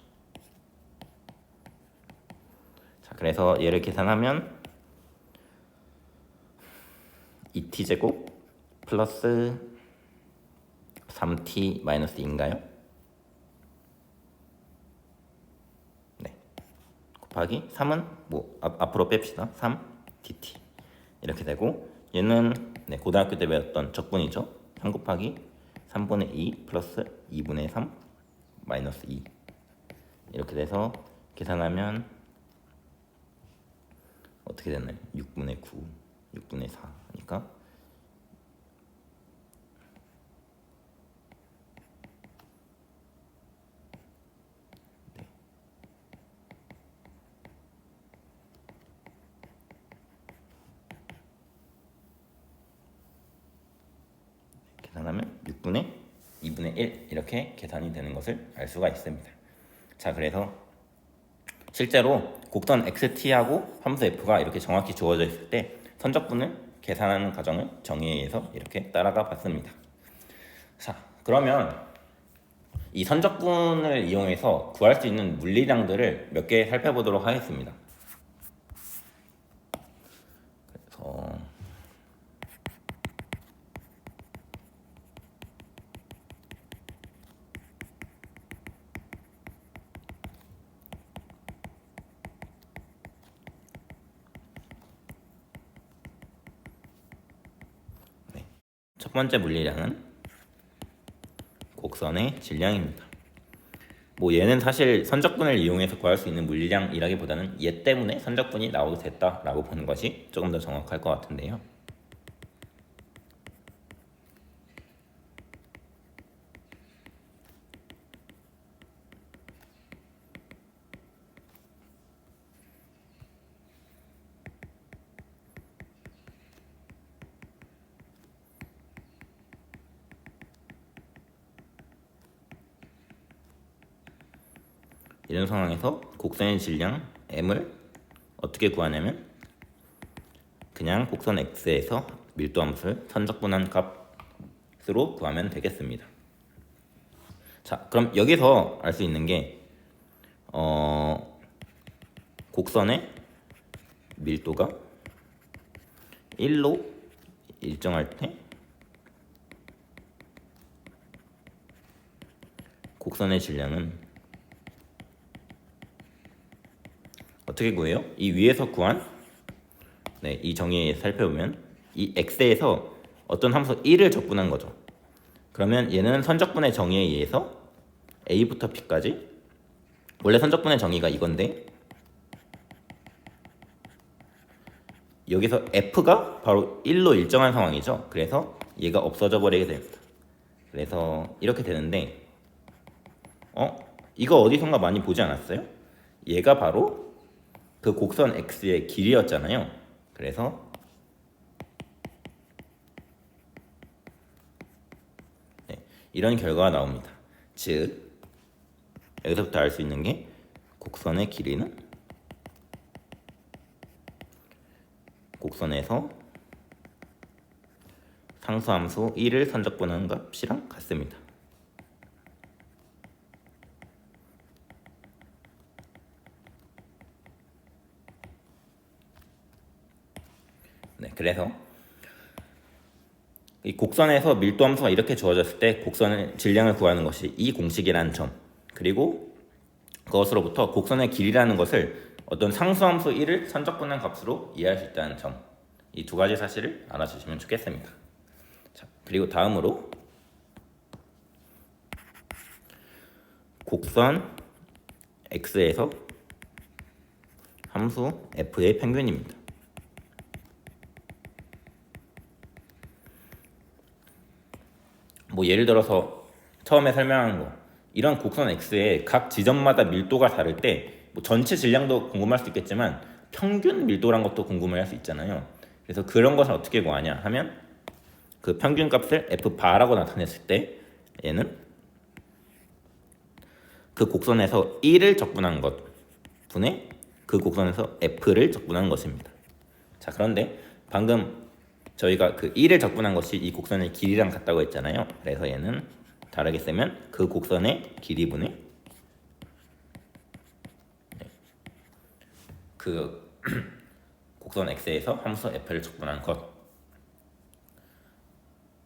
자, 그래서 얘를 계산하면 2t제곱 플러스 3t 마이너스 2인가요? 곱하기 3은 앞으로 뺍시다. 3dt 이렇게 되고, 얘는 고등학교 때 배웠던 적분이죠. 3 곱하기 3분의 2 플러스 2분의 3 마이너스 2 이렇게 돼서 계산하면 어떻게 되나요? 6분의 9, 6분의 4니까 계산하면 6분의 2분의 1 이렇게 계산이 되는 것을 알 수가 있습니다. 자, 그래서 실제로 곡선 xt하고 함수 f가 이렇게 정확히 주어져 있을 때 선적분을 계산하는 과정을 정의에 의해서 이렇게 따라가 봤습니다. 자, 그러면 이 선적분을 이용해서 구할 수 있는 물리량들을 몇 개 살펴보도록 하겠습니다. 그래서 첫 번째 물리량은 곡선의 질량입니다. 얘는 사실 선적분을 이용해서 구할 수 있는 물리량이라기보다는 얘 때문에 선적분이 나오게 됐다라고 보는 것이 조금 더 정확할 것 같은데요. 이런 상황에서 곡선의 질량 m을 어떻게 구하냐면 그냥 곡선 x에서 밀도함수를 선적분한 값으로 구하면 되겠습니다. 자, 그럼 여기서 알 수 있는 게 곡선의 밀도가 1로 일정할 때 곡선의 질량은 어떻게 구해요? 이 위에서 구한 이 정의에 살펴보면 이 x에서 어떤 함수 1을 적분한 거죠. 그러면 얘는 선적분의 정의에 의해서 a부터 b까지, 원래 선적분의 정의가 이건데 여기서 f가 바로 1로 일정한 상황이죠. 그래서 얘가 없어져 버리게 됩니다. 그래서 이렇게 되는데 이거 어디선가 많이 보지 않았어요? 얘가 바로 그 곡선 x의 길이였잖아요. 그래서 이런 결과가 나옵니다. 즉 여기서부터 알 수 있는 게 곡선의 길이는 곡선에서 상수함수 1을 선적분하는 값이랑 같습니다. 네, 그래서 이 곡선에서 밀도함수가 이렇게 주어졌을 때 곡선의 질량을 구하는 것이 이 공식이라는 점, 그리고 그것으로부터 곡선의 길이라는 것을 어떤 상수함수 1을 선적분한 값으로 이해할 수 있다는 점, 이 두 가지 사실을 알아주시면 좋겠습니다. 자, 그리고 다음으로 곡선 x에서 함수 f의 평균입니다. 뭐 예를 들어서 처음에 설명한 거, 이런 곡선 x의 각 지점마다 밀도가 다를 때 뭐 전체 질량도 궁금할 수 있겠지만 평균 밀도란 것도 궁금해할 수 있잖아요. 그래서 그런 것을 어떻게 구하냐 하면 그 평균 값을 f바라고 나타냈을 때 얘는 그 곡선에서 1을 적분한 것 분의 그 곡선에서 f를 적분한 것입니다. 자, 그런데 방금 저희가 그 1을 적분한 것이 이 곡선의 길이랑 같다고 했잖아요. 그래서 얘는 다르게 쓰면 그 곡선의 길이분의 그 곡선 x에서 함수 f를 적분한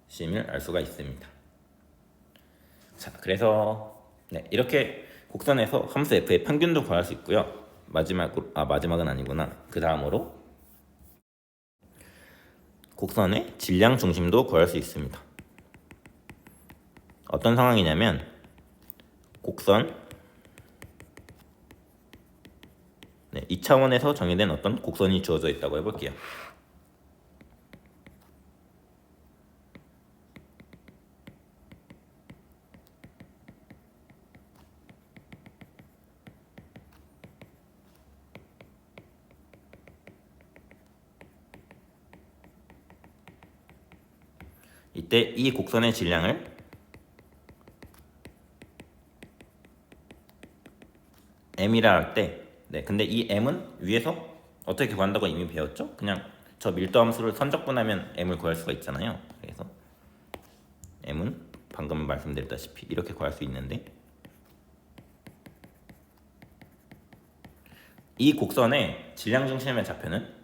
것임을 알 수가 있습니다. 자, 그래서 이렇게 곡선에서 함수 f의 평균도 구할 수 있고요. 마지막은 아니구나. 그 다음으로 곡선의 질량 중심도 구할 수 있습니다. 어떤 상황이냐면 곡선 2차원에서 정의된 어떤 곡선이 주어져 있다고 해볼게요. 이때 이 곡선의 질량을 m이라 할 때, 근데 이 m은 위에서 어떻게 구한다고 이미 배웠죠? 그냥 저 밀도함수를 선적분하면 m을 구할 수가 있잖아요. 그래서 m은 방금 말씀드렸다시피 이렇게 구할 수 있는데, 이 곡선의 질량 중심의 좌표는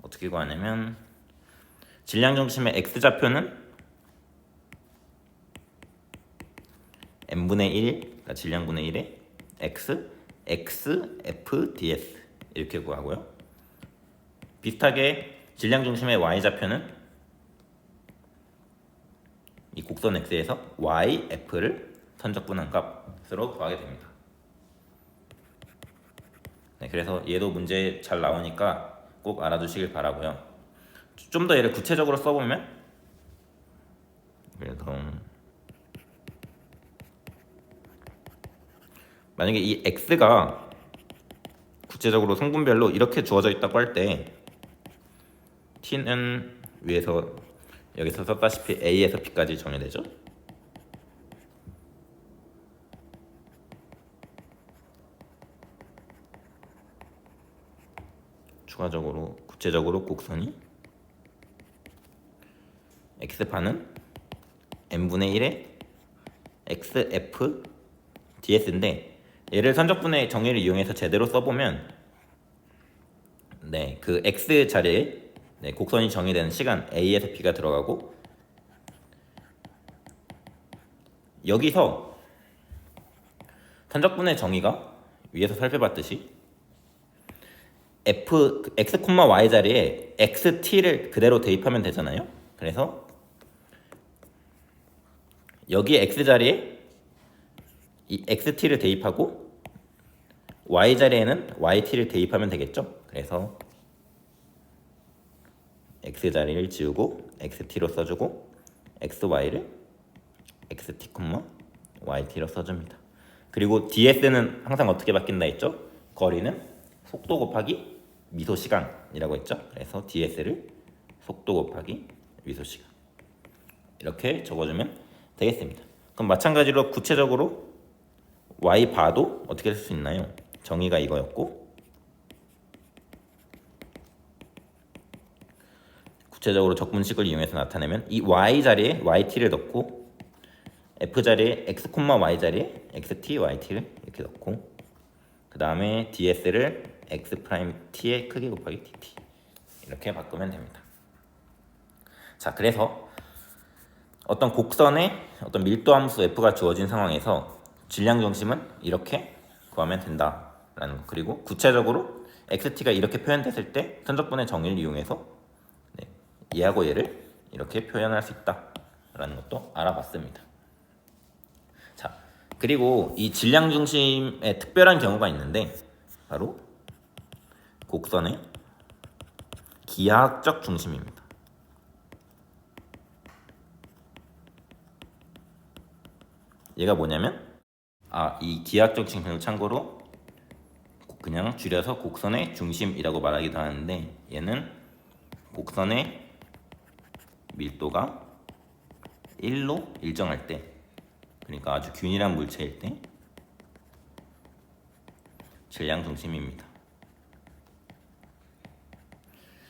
어떻게 구하냐면 질량 중심의 x좌표는 m분의 1, 그러니까 질량분의 1에 x, f, ds 이렇게 구하고요. 비슷하게 질량 중심의 y좌표는 이 곡선 x에서 y, f를 선적분한 값으로 구하게 됩니다. 그래서 얘도 문제 잘 나오니까 꼭 알아두시길 바라고요. 좀 더 얘를 구체적으로 써보면, 그래서 만약에 이 x가 구체적으로 성분별로 이렇게 주어져 있다고 할 때 t는 위에서 여기서 썼다시피 a에서 b까지 정의되죠. 추가적으로 구체적으로 곡선이 x반은 m분의 1의 x, f, ds인데 얘를 선적분의 정의를 이용해서 제대로 써보면 그 x 자리에 곡선이 정의되는 시간 a에서 b가 들어가고, 여기서 선적분의 정의가 위에서 살펴봤듯이 x, y 자리에 xt를 그대로 대입하면 되잖아요. 그래서 여기 x 자리에 이 xt를 대입하고 y 자리에는 yt를 대입하면 되겠죠. 그래서 x 자리를 지우고 xt로 써주고 xy를 xt, yt로 써줍니다. 그리고 ds는 항상 어떻게 바뀐다 했죠? 거리는 속도 곱하기 미소시간이라고 했죠. 그래서 ds를 속도 곱하기 미소시간 이렇게 적어주면 되겠습니다. 그럼 마찬가지로 구체적으로 y 바도 어떻게 쓸 수 있나요? 정의가 이거였고 구체적으로 적분식을 이용해서 나타내면 이 y 자리에 yt를 넣고 f 자리에 x, y 자리에 xt, yt를 이렇게 넣고 그 다음에 ds를 x 프라임 t의 크기 곱하기 dt 이렇게 바꾸면 됩니다. 자, 그래서 어떤 곡선의 어떤 밀도 함수 f가 주어진 상황에서 질량 중심은 이렇게 구하면 된다라는 거. 그리고 구체적으로 xt가 이렇게 표현됐을 때 선적분의 정의를 이용해서 얘하고 얘를 이렇게 표현할 수 있다라는 것도 알아봤습니다. 자, 그리고 이 질량 중심의 특별한 경우가 있는데 바로 곡선의 기하학적 중심입니다. 얘가 뭐냐면 이 기하학적 중심을 참고로 그냥 줄여서 곡선의 중심이라고 말하기도 하는데 얘는 곡선의 밀도가 1로 일정할 때, 그러니까 아주 균일한 물체일 때 질량 중심입니다.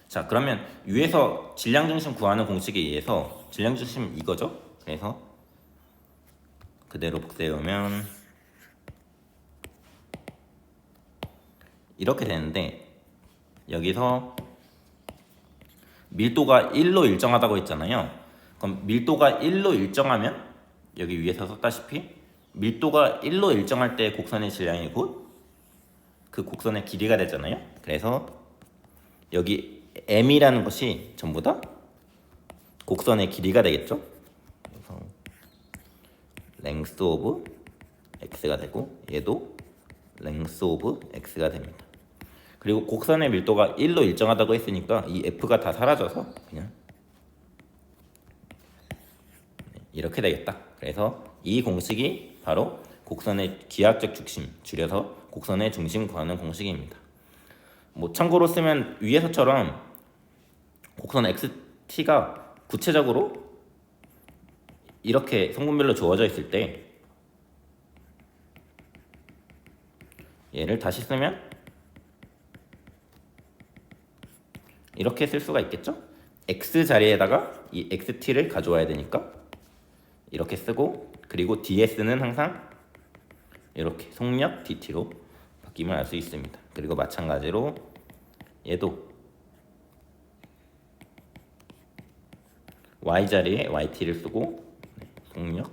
자, 그러면 위에서 질량 중심 구하는 공식에 의해서 질량 중심 이거죠. 그래서 그대로 복사해오면 이렇게 되는데 여기서 밀도가 1로 일정하다고 했잖아요. 그럼 밀도가 1로 일정하면 여기 위에서 썼다시피 밀도가 1로 일정할 때 곡선의 질량이 곧 그 곡선의 길이가 되잖아요. 그래서 여기 m이라는 것이 전부 다 곡선의 길이가 되겠죠. 그래서 length of x가 되고 얘도 length of x가 됩니다. 그리고 곡선의 밀도가 1로 일정하다고 했으니까 이 f가 다 사라져서 그냥 이렇게 되겠다. 그래서 이 공식이 바로 곡선의 기하학적 중심, 줄여서 곡선의 중심 구하는 공식입니다. 뭐 참고로 쓰면 위에서처럼 곡선 xt가 구체적으로 이렇게 성분별로 주어져 있을 때 얘를 다시 쓰면 이렇게 쓸 수가 있겠죠? x 자리에다가 이 xt를 가져와야 되니까 이렇게 쓰고, 그리고 ds는 항상 이렇게 속력 dt로 바뀌면 알 수 있습니다. 그리고 마찬가지로 얘도 y 자리에 yt를 쓰고 속력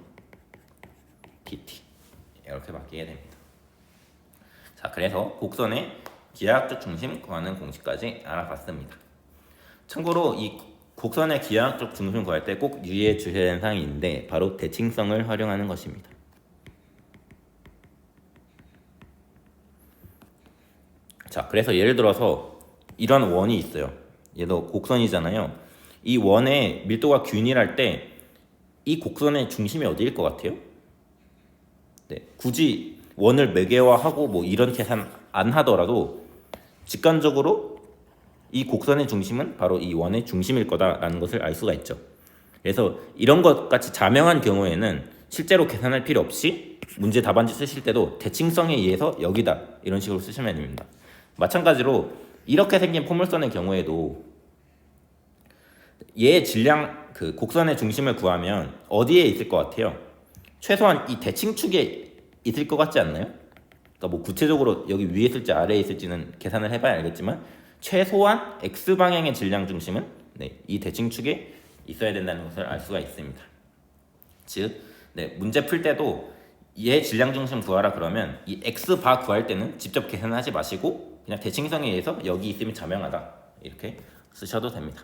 dt 이렇게 바뀌게 됩니다. 자, 그래서 곡선의 기하학적 중심 구하는 공식까지 알아봤습니다. 참고로 이 곡선의 기하학적 중심 구할 때 꼭 유의해 주셔야 하는 사항이 있는데 바로 대칭성을 활용하는 것입니다. 자, 그래서 예를 들어서 이런 원이 있어요. 얘도 곡선이잖아요. 이 원의 밀도가 균일할 때 이 곡선의 중심이 어디일 것 같아요? 네, 굳이 원을 매개화하고 뭐 이런 계산 안 하더라도 직관적으로 이 곡선의 중심은 바로 이 원의 중심일 거다라는 것을 알 수가 있죠. 그래서 이런 것 같이 자명한 경우에는 실제로 계산할 필요 없이 문제 답안지 쓰실 때도 대칭성에 의해서 여기다 이런 식으로 쓰시면 됩니다. 마찬가지로 이렇게 생긴 포물선의 경우에도 얘의 질량, 그 곡선의 중심을 구하면 어디에 있을 것 같아요? 최소한 이 대칭축에 있을 것 같지 않나요? 그러니까 뭐 구체적으로 여기 위에 있을지 아래에 있을지는 계산을 해봐야 알겠지만 최소한 x 방향의 질량 중심은 이 대칭축에 있어야 된다는 것을 알 수가 있습니다. 즉, 문제 풀 때도 얘 질량 중심 구하라 그러면 이 x 바 구할 때는 직접 계산하지 마시고 그냥 대칭성에 의해서 여기 있으면 자명하다 이렇게 쓰셔도 됩니다.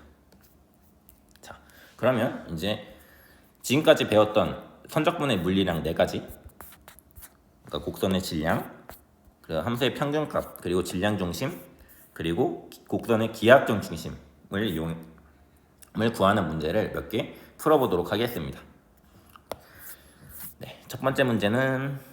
자, 그러면 이제 지금까지 배웠던 선적분의 물리량 4가지. 그러니까 곡선의 질량, 그 함수의 평균값, 그리고 질량 중심, 그리고 곡선의 기하점 중심을 구하는 문제를 몇 개 풀어보도록 하겠습니다. 네, 첫 번째 문제는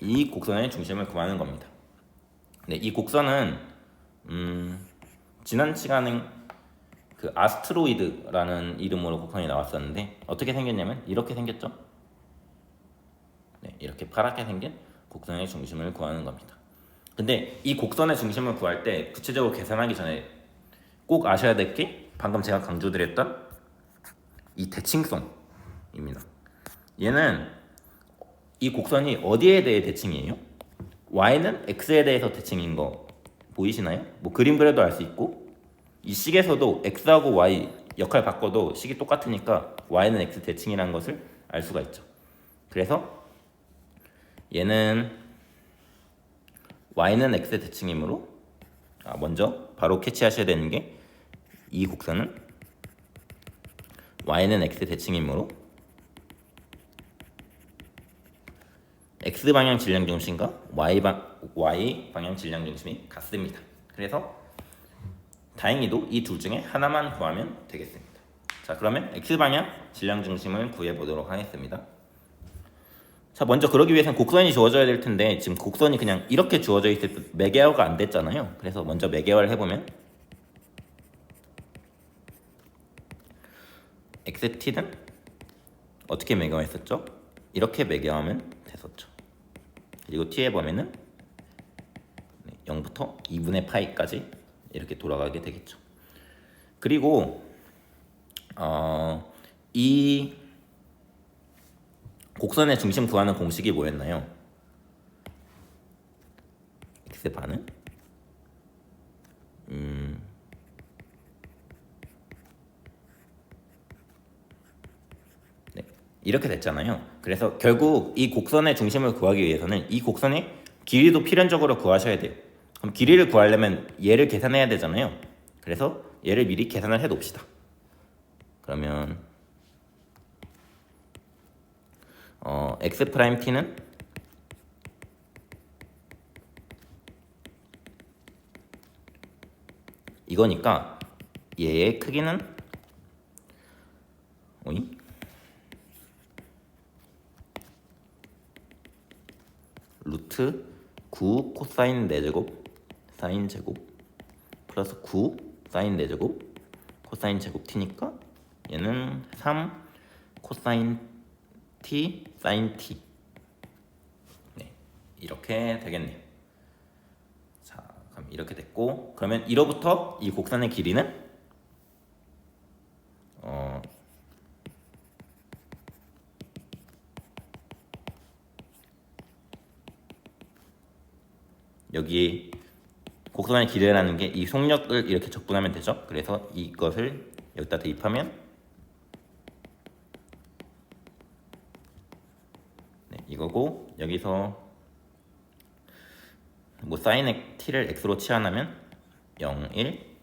이 곡선의 중심을 구하는 겁니다. 네, 이 곡선은 지난 시간에 그 아스트로이드라는 이름으로 곡선이 나왔었는데 어떻게 생겼냐면 이렇게 생겼죠. 네, 이렇게 파랗게 생긴 곡선의 중심을 구하는 겁니다. 근데 이 곡선의 중심을 구할 때 구체적으로 계산하기 전에 꼭 아셔야 될 게 방금 제가 강조드렸던 이 대칭성입니다. 얘는 이 곡선이 어디에 대해 대칭이에요? y는 x에 대해서 대칭인 거 보이시나요? 뭐 그림 그려도 알 수 있고 이 식에서도 x하고 y 역할 바꿔도 식이 똑같으니까 y는 x 대칭이라는 것을 알 수가 있죠. 그래서 얘는 y는 x 대칭이므로 먼저 바로 캐치하셔야 되는 게 이 곡선은 y는 x 대칭이므로 x방향 질량 중심과 y 방향 질량 중심이 같습니다. 그래서 다행히도 이 둘 중에 하나만 구하면 되겠습니다. 자, 그러면 x방향 질량 중심을 구해 보도록 하겠습니다. 자, 먼저 그러기 위해서는 곡선이 주어져야 될 텐데 지금 곡선이 그냥 이렇게 주어져 있을 때 매개화가 안 됐잖아요. 그래서 먼저 매개화를 해보면 xt는 어떻게 매개화했었죠? 이렇게 매개화하면 됐었죠. 그리고 t에 보면은 0부터 2분의 파이까지 이렇게 돌아가게 되겠죠. 그리고 이 곡선의 중심 구하는 공식이 뭐였나요? x반은 네, 이렇게 됐잖아요. 그래서 결국 이 곡선의 중심을 구하기 위해서는 이 곡선의 길이도 필연적으로 구하셔야 돼요. 그럼 길이를 구하려면 얘를 계산해야 되잖아요. 그래서 얘를 미리 계산을 해 놓읍시다. 그러면 x't는 이거니까 얘의 크기는 루트 9 코사인 4제곱 사인 제곱 플러스 9 사인 4제곱 코사인 제곱 t니까 얘는 3 코사인 t 사인 t. 네, 이렇게 되겠네요. 자, 그럼 이렇게 됐고, 그러면 1호부터 이 곡선의 길이는 여기 곡선의 길이라는 게 이 속력을 이렇게 적분하면 되죠. 그래서 이것을 여기다 대입하면 네, 이거고, 여기서 뭐 사인 t를 x로 치환하면 0, 1,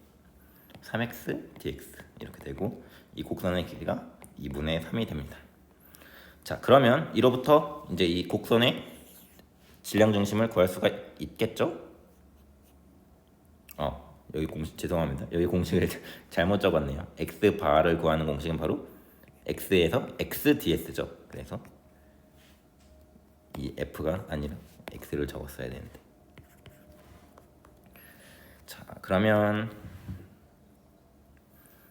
3x dx 이렇게 되고 이 곡선의 길이가 2분의 3이 됩니다. 자, 그러면 이로부터 이제 이 곡선의 질량 중심을 구할 수가 있겠죠? 여기 공식 죄송합니다. 여기 공식을 잘못 적었네요. x 바를 구하는 공식은 바로 x에서 x ds죠. 그래서 이 f가 아니라 x를 적었어야 되는데. 자, 그러면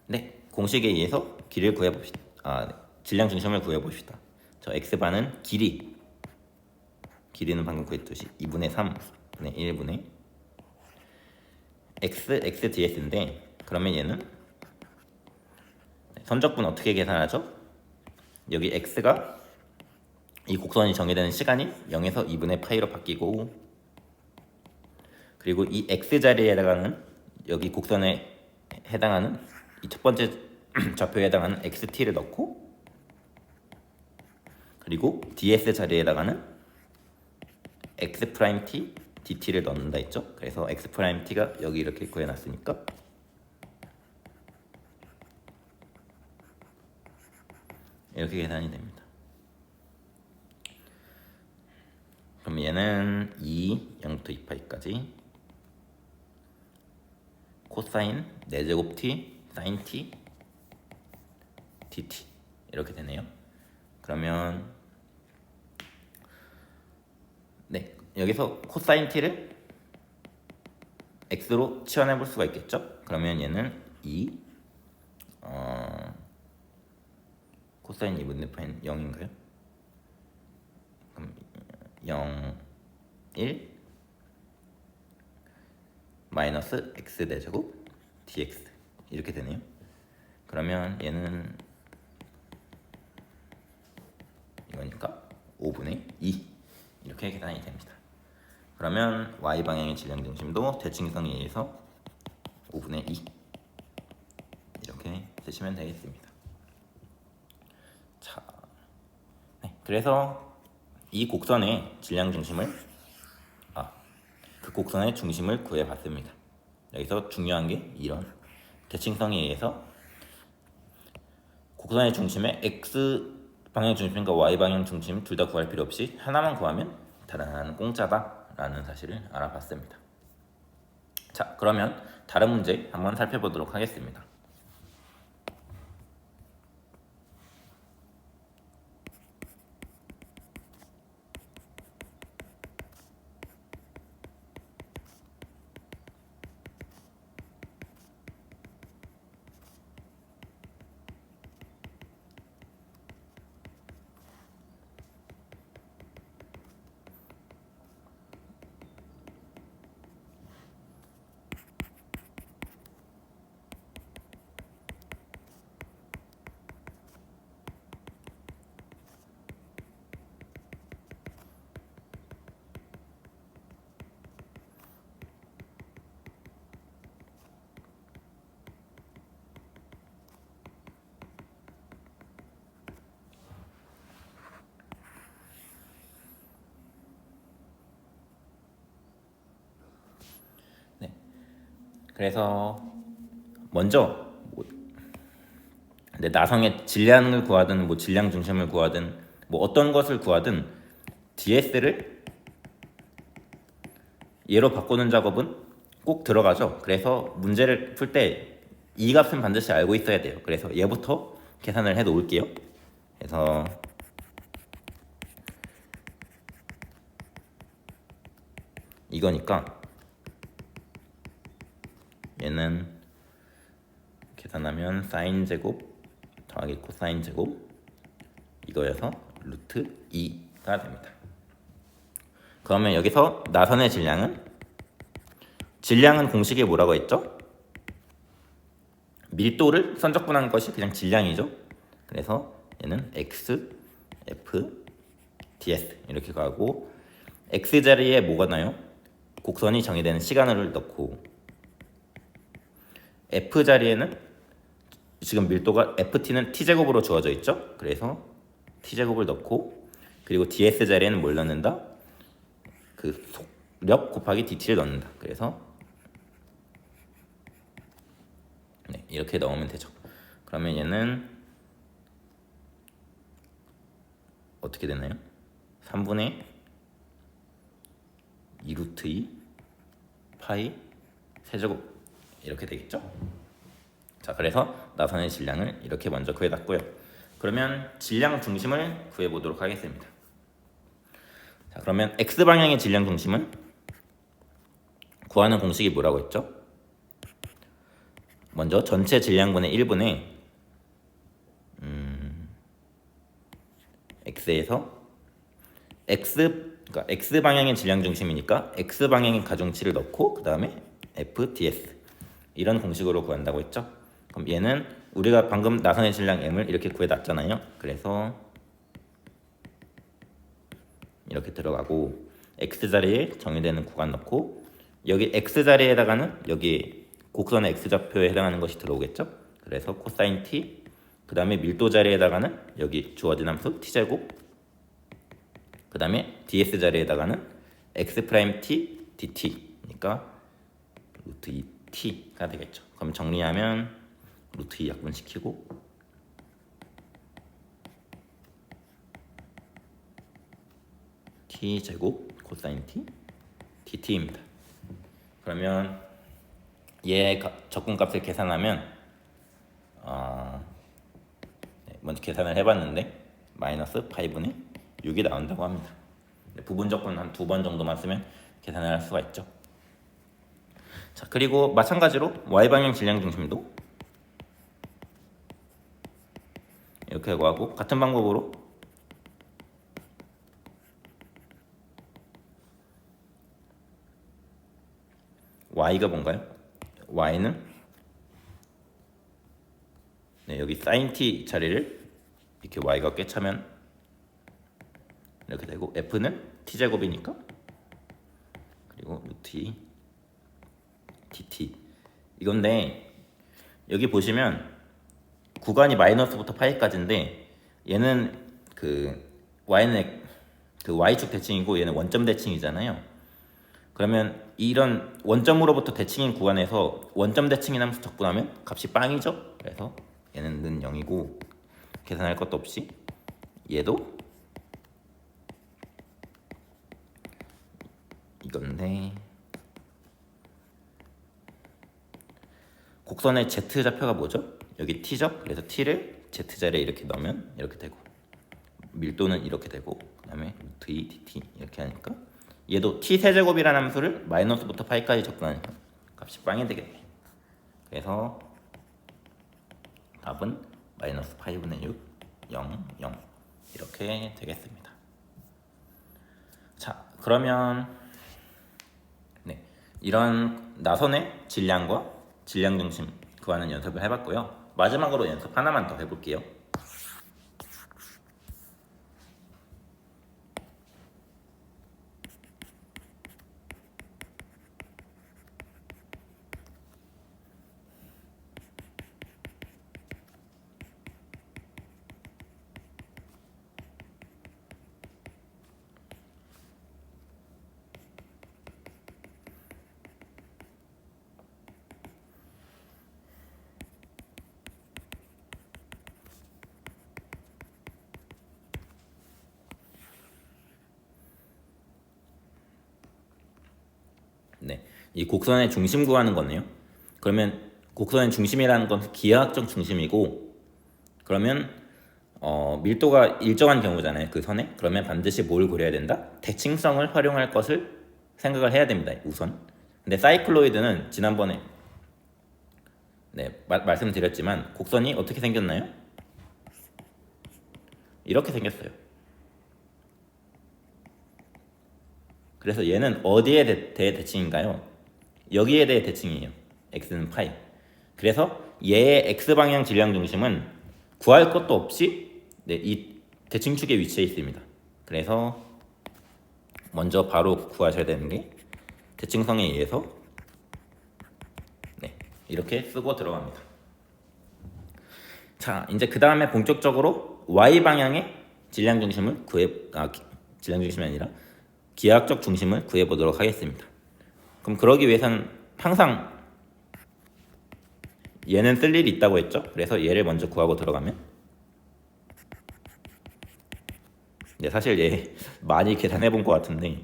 네, 공식에 의해서 길이를 구해 봅시다. 네, 질량 중심을 구해 봅시다. 저 x반은 길이는 방금 구했듯이 2분의 3분의 1분의 x ds인데, 그러면 얘는 선적분 어떻게 계산하죠? 여기 x가 이 곡선이 정의되는 시간이 0에서 2분의 파이로 바뀌고, 그리고 이 x 자리에 해당하는 여기 곡선에 해당하는 이 첫 번째 좌표에 해당하는 xt를 넣고 그리고 ds 자리에 해당하는 x't dt를 넣는다 했죠. 그래서 x't가 여기 이렇게 구해놨으니까 이렇게 계산이 됩니다. 그럼 얘는 0부터 2파이까지 코사인 4제곱 t 사인 t dt 이렇게 되네요. 그러면 네, 여기서 코사인 t를 x로 치환해 볼 수가 있겠죠. 그러면 얘는 2 코사인 2분의 파인 0인가요? 그럼 0 1 마이너스 x 4제곱 dx 이렇게 되네요. 그러면 얘는 이거니까 5분의 2 이렇게 계산이 됩니다. 그러면 y방향의 질량 중심도 대칭성에 의해서 5분의 2 이렇게 쓰시면 되겠습니다. 자, 네, 그래서 이 곡선의 질량 중심을 그 곡선의 중심을 구해봤습니다. 여기서 중요한 게 이런 대칭성에 의해서 곡선의 중심의 x 방향 중심과 y 방향 중심 둘 다 구할 필요 없이 하나만 구하면 다른 하나는 공짜다라는 사실을 알아봤습니다. 자, 그러면 다른 문제 한번 살펴보도록 하겠습니다. 그래서 먼저 나성의 질량을 구하든 질량 중심을 구하든 어떤 것을 구하든 ds를 얘로 바꾸는 작업은 꼭 들어가죠. 그래서 문제를 풀 때 이 값은 반드시 알고 있어야 돼요. 그래서 얘부터 계산을 해 놓을게요. 그래서 이거니까 얘는 계산하면 사인 제곱 더하기 코사인 제곱 이거여서 루트 2가 됩니다. 그러면 여기서 나선의 질량은 공식이 뭐라고 했죠? 밀도를 선적분한 것이 그냥 질량이죠. 그래서 얘는 x, f, ds 이렇게 가고 x 자리에 뭐가 나요? 곡선이 정의되는 시간을 넣고 f 자리에는 지금 밀도가 ft는 t제곱으로 주어져 있죠. 그래서 t제곱을 넣고 그리고 ds 자리에는 뭘 넣는다? 그 속력 곱하기 dt를 넣는다. 그래서 네, 이렇게 넣으면 되죠. 그러면 얘는 어떻게 되나요? 3분의 2루트 2 파이 세제곱 이렇게 되겠죠? 자, 그래서 나선의 질량을 이렇게 먼저 구해놨고요. 그러면 질량 중심을 구해보도록 하겠습니다. 자, 그러면 x방향의 질량 중심은 구하는 공식이 뭐라고 했죠? 먼저 전체 질량분의 1분의 x에서 그러니까 x방향의 질량 중심이니까 x방향의 가중치를 넣고 그 다음에 f, ds 이런 공식으로 구한다고 했죠. 그럼 얘는 우리가 방금 나선의 질량 m을 이렇게 구해놨잖아요. 그래서 이렇게 들어가고 x자리에 정의되는 구간 넣고 여기 x자리에다가는 여기 곡선의 x좌표에 해당하는 것이 들어오겠죠. 그래서 코사인 t, 그 다음에 밀도 자리에다가는 여기 주어진 함수 t제곱, 그 다음에 ds 자리에다가는 x 프라임 t dt, 그러니까 루트 2t가 되겠죠. 그럼 정리하면 루트 2 약분시키고 t제곱 코사인 t dt입니다. 그러면 얘 적분값을 계산하면 먼저 계산을 해봤는데 마이너스 8분의 6이 나온다고 합니다. 부분 적분 한 2번 정도만 쓰면 계산을 할 수가 있죠. 자, 그리고 마찬가지로 y방향 질량 중심도 이렇게 하고 같은 방법으로 y가 뭔가요? y는 여기 sin t 자리를 이렇게 y가 꿰차면 이렇게 되고, f는 t제곱이니까 그리고 루트 2 dt 이건데, 여기 보시면 구간이 마이너스부터 파이까지인데 얘는 y는 y축 대칭이고 얘는 원점 대칭이잖아요. 그러면 이런 원점으로부터 대칭인 구간에서 원점 대칭인 함수 적분하면 값이 빵이죠. 그래서 얘는 는 0이고 계산할 것도 없이 얘도 이건데, 곡선의 z좌표가 뭐죠? 여기 t죠? 그래서 t를 z자리에 이렇게 넣으면 이렇게 되고, 밀도는 이렇게 되고, 그 다음에 루트 2 dt 이렇게 하니까 얘도 t 세제곱이라는 함수를 마이너스부터 파이까지 접근하니까 값이 빵이 되겠네. 그래서 답은 마이너스 8분의 6, 0, 0 이렇게 되겠습니다. 자, 그러면 이런 나선의 질량과 질량 중심 구하는 연습을 해봤고요. 마지막으로 연습 하나만 더 해볼게요. 이 곡선의 중심 구하는 거네요. 그러면 곡선의 중심이라는 건 기하학적 중심이고, 그러면 밀도가 일정한 경우잖아요, 그 선에. 그러면 반드시 뭘 고려해야 된다? 대칭성을 활용할 것을 생각을 해야 됩니다, 우선. 근데 사이클로이드는 지난번에 말씀드렸지만 곡선이 어떻게 생겼나요? 이렇게 생겼어요. 그래서 얘는 어디에 대해 대칭인가요? 여기에 대해 대칭이에요. x는 파이. 그래서 얘의 x방향 질량 중심은 구할 것도 없이 이 대칭축에 위치해 있습니다. 그래서 먼저 바로 구하셔야 되는 게 대칭성에 의해서 이렇게 쓰고 들어갑니다. 자, 이제 그 다음에 본격적으로 y방향의 질량 중심을 질량 중심이 아니라 기하학적 중심을 구해보도록 하겠습니다. 그럼 그러기 위해서는 항상 얘는 쓸 일이 있다고 했죠. 그래서 얘를 먼저 구하고 들어가면, 사실 얘 많이 계산해본 것 같은데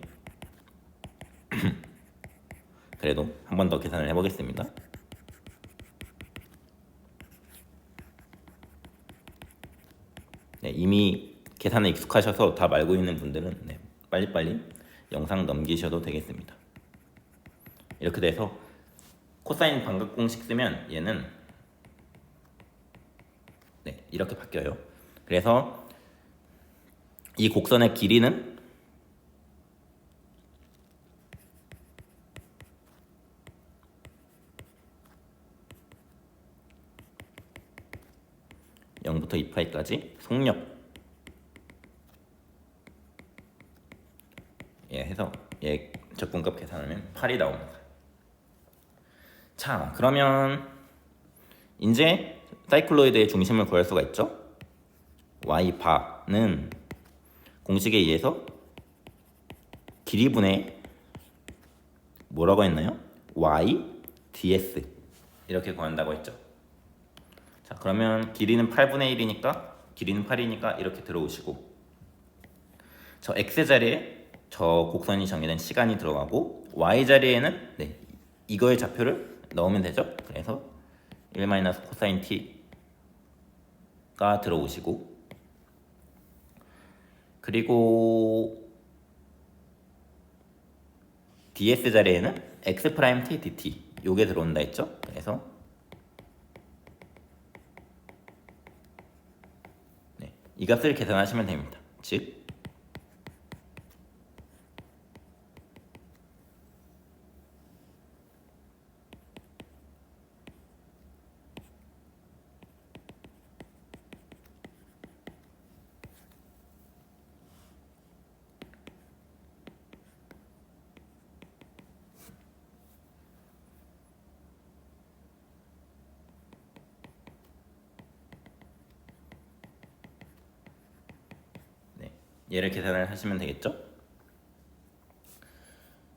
그래도 한 번 더 계산을 해보겠습니다. 이미 계산에 익숙하셔서 다 알고 있는 분들은 빨리빨리 영상 넘기셔도 되겠습니다. 이렇게 돼서 코사인 반각 공식 쓰면 얘는 이렇게 바뀌어요. 그래서 이 곡선의 길이는 (0부터 2파이까지) 속력 해서 얘 적분값 계산하면 8이 나옵니다. 자, 그러면 이제 사이클로이드의 중심을 구할 수가 있죠. y 바는 공식에 의해서 길이분의 뭐라고 했나요? y ds 이렇게 구한다고 했죠. 자, 그러면 길이는 8분의 1이니까 길이는 8이니까 이렇게 들어오시고, 저 x 자리에 저 곡선이 정해진 시간이 들어가고 y 자리에는 이거의 좌표를 넣으면 되죠. 그래서 1 코사인 t가 들어오시고, 그리고 ds 자리에는 x 프라임 t dt 요게 들어온다 했죠. 그래서 이 값을 계산하시면 됩니다. 즉 얘를 계산을 하시면 되겠죠.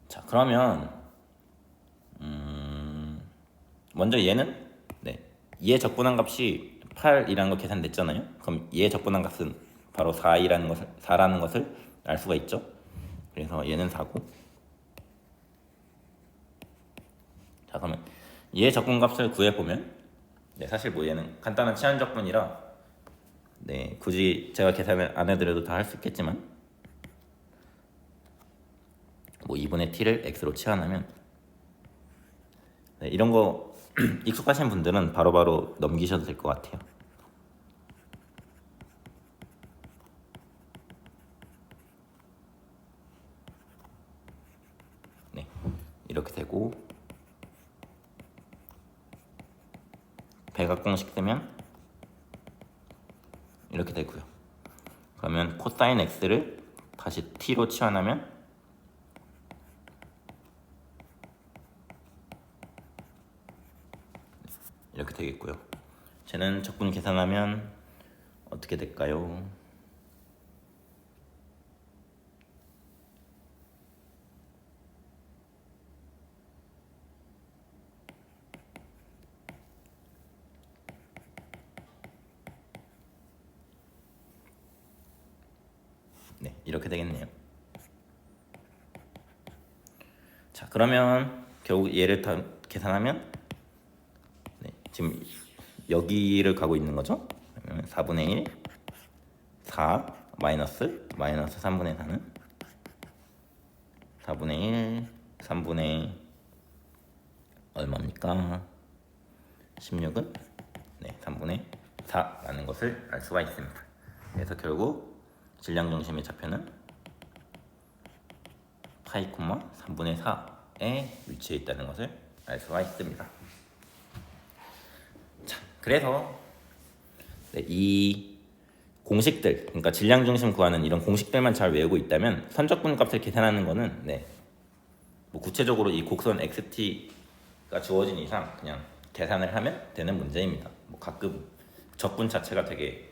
자, 그러면 먼저 얘는 얘 적분한 값이 8이라는 거 계산됐잖아요. 그럼 얘 적분한 값은 바로 4라는 것을 알 수가 있죠. 그래서 얘는 4고, 자, 그러면 얘 적분값을 구해보면 사실 뭐 얘는 간단한 치환 적분이라 굳이 제가 계산을 안 해드려도 다 할 수 있겠지만, 뭐 2분의 t를 x로 치환하면 이런 거 익숙하신 분들은 바로바로 넘기셔도 될 것 같아요. 이렇게 되고, 백악공식 쓰면 이렇게 되고요. 그러면 코사인 x를 다시 t로 치환하면 이렇게 되겠고요. 쟤는 적분 계산하면 어떻게 될까요? 이렇게 되겠네요. 자, 그러면 결국 얘를 다 계산하면 지금 여기를 가고 있는 거죠. 4분의 1, 4 마이너스 3분의 4는 4분의 1, 3분의 얼마입니까? 16은 3분의 4라는 것을 알 수가 있습니다. 그래서 결국 질량 중심의 좌표는 파이, 3분의 4에 위치해 있다는 것을 알 수가 있습니다. 자, 그래서 이 공식들, 그러니까 질량 중심 구하는 이런 공식들만 잘 외우고 있다면 선적분 값을 계산하는 거는 뭐 구체적으로 이 곡선 xt가 주어진 이상 그냥 계산을 하면 되는 문제입니다. 뭐 가끔 적분 자체가 되게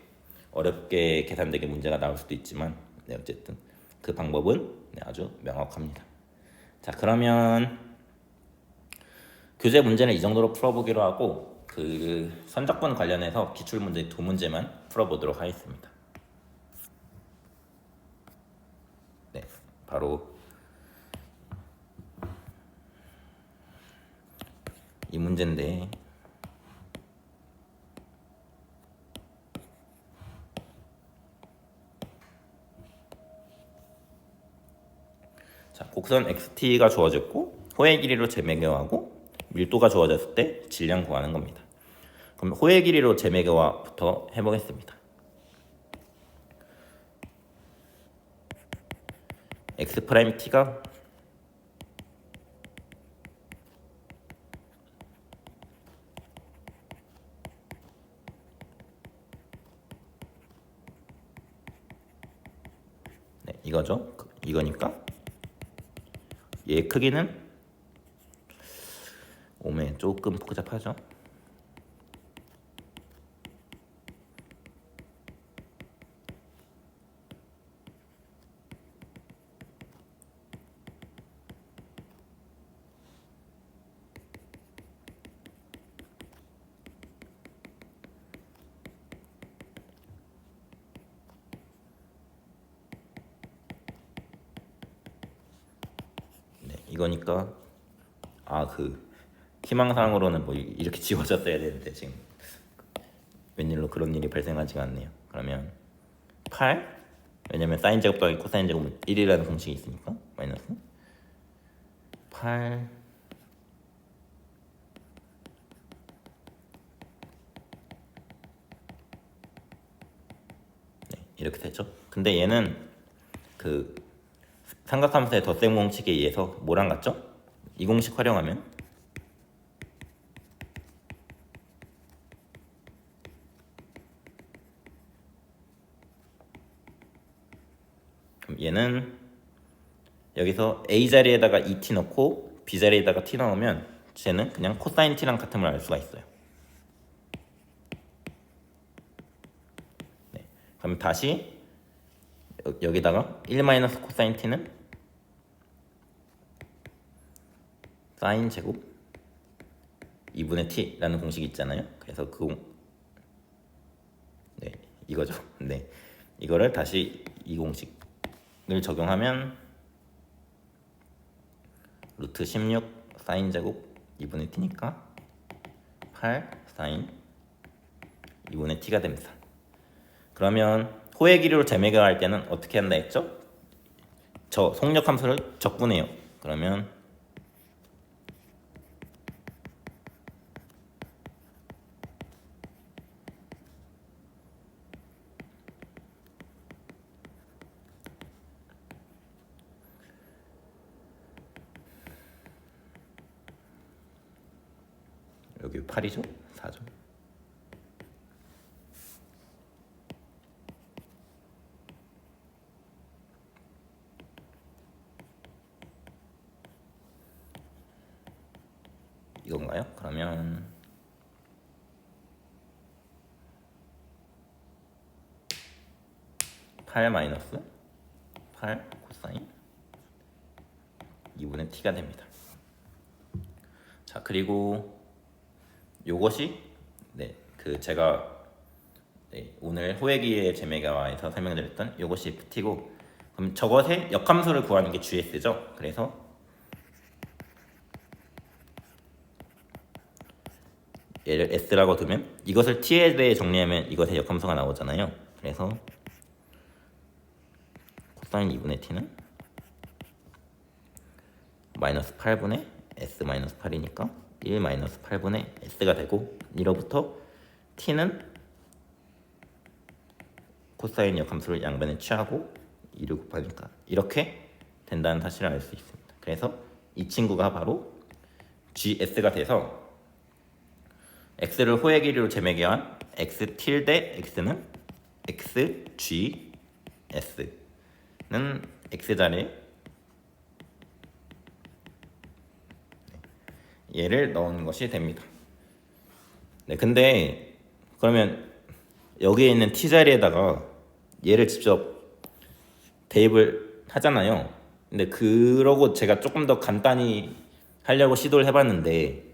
어렵게 계산되게 문제가 나올 수도 있지만 어쨌든 그 방법은 아주 명확합니다. 자, 그러면 교재 문제는 이 정도로 풀어보기로 하고, 그 선적분 관련해서 기출문제 2문제만 풀어보도록 하겠습니다. 바로 이 문제인데, 자, 곡선 XT가 주어졌고 호의 길이로 재매겨하고 밀도가 주어졌을 때 질량 구하는 겁니다. 그럼 호의 길이로 재매겨와부터 해보겠습니다. x 프라임 t가 이거죠. 이거니까 얘 크기는 오면 조금 복잡하죠. 이거니까 그 희망사항으로는 뭐 이렇게 지워졌어야 되는데 지금 웬일로 그런 일이 발생하지가 않네요. 그러면 8, 왜냐면 사인 제곱 더하기 코사인 제곱은 1이라는 공식이 있으니까 마이너스 8 이렇게 되죠. 근데 얘는 그 삼각함수의 덧셈 공식에 의해서 뭐랑 같죠? 이 공식 활용하면 그럼 얘는 여기서 a 자리에다가 2t 넣고 b 자리에다가 t 넣으면 쟤는 그냥 코사인 t랑 같음을 알 수가 있어요. 네. 그럼 다시 여기다가 1 마이너스 코사인 t는 사인 제곱 2분의 t라는 공식이 있잖아요. 그래서 이거죠. 네, 이거를 다시 이 공식을 적용하면 루트 16 사인 제곱 2분의 t니까 8 사인 2분의 t가 됩니다. 그러면 호의 길이로 재매겨할 때는 어떻게 한다 했죠? 저 속력 함수를 적분해요. 그러면 여기 8이죠? 4죠? 이건가요? 그러면 8 마이너스 8 코사인 2분의 t가 됩니다. 자, 그리고 요것이 제가 오늘 호의기의 재매가와에서 설명드렸던 요것이 ft고, 그럼 저것의 역함수를 구하는 게 gs죠. 그래서 얘를 s라고 두면 이것을 t에 대해 정리하면 이것의 역함수가 나오잖아요. 그래서 코사인 2분의 t는 마이너스 8분의 s 마이너스 8이니까 1 마이너스 8분의 s가 되고, 이로부터 t는 코사인 역함수를 양변에 취하고 2를 곱하니까 이렇게 된다는 사실을 알 수 있습니다. 그래서 이 친구가 바로 gs가 돼서 x를 호의 길이로 재매겨한 x tilde x는 xgs는 x자리에 얘를 넣은 것이 됩니다. 네, 근데 그러면 여기에 있는 t자리에다가 얘를 직접 대입을 하잖아요. 근데 그러고 제가 조금 더 간단히 하려고 시도를 해봤는데,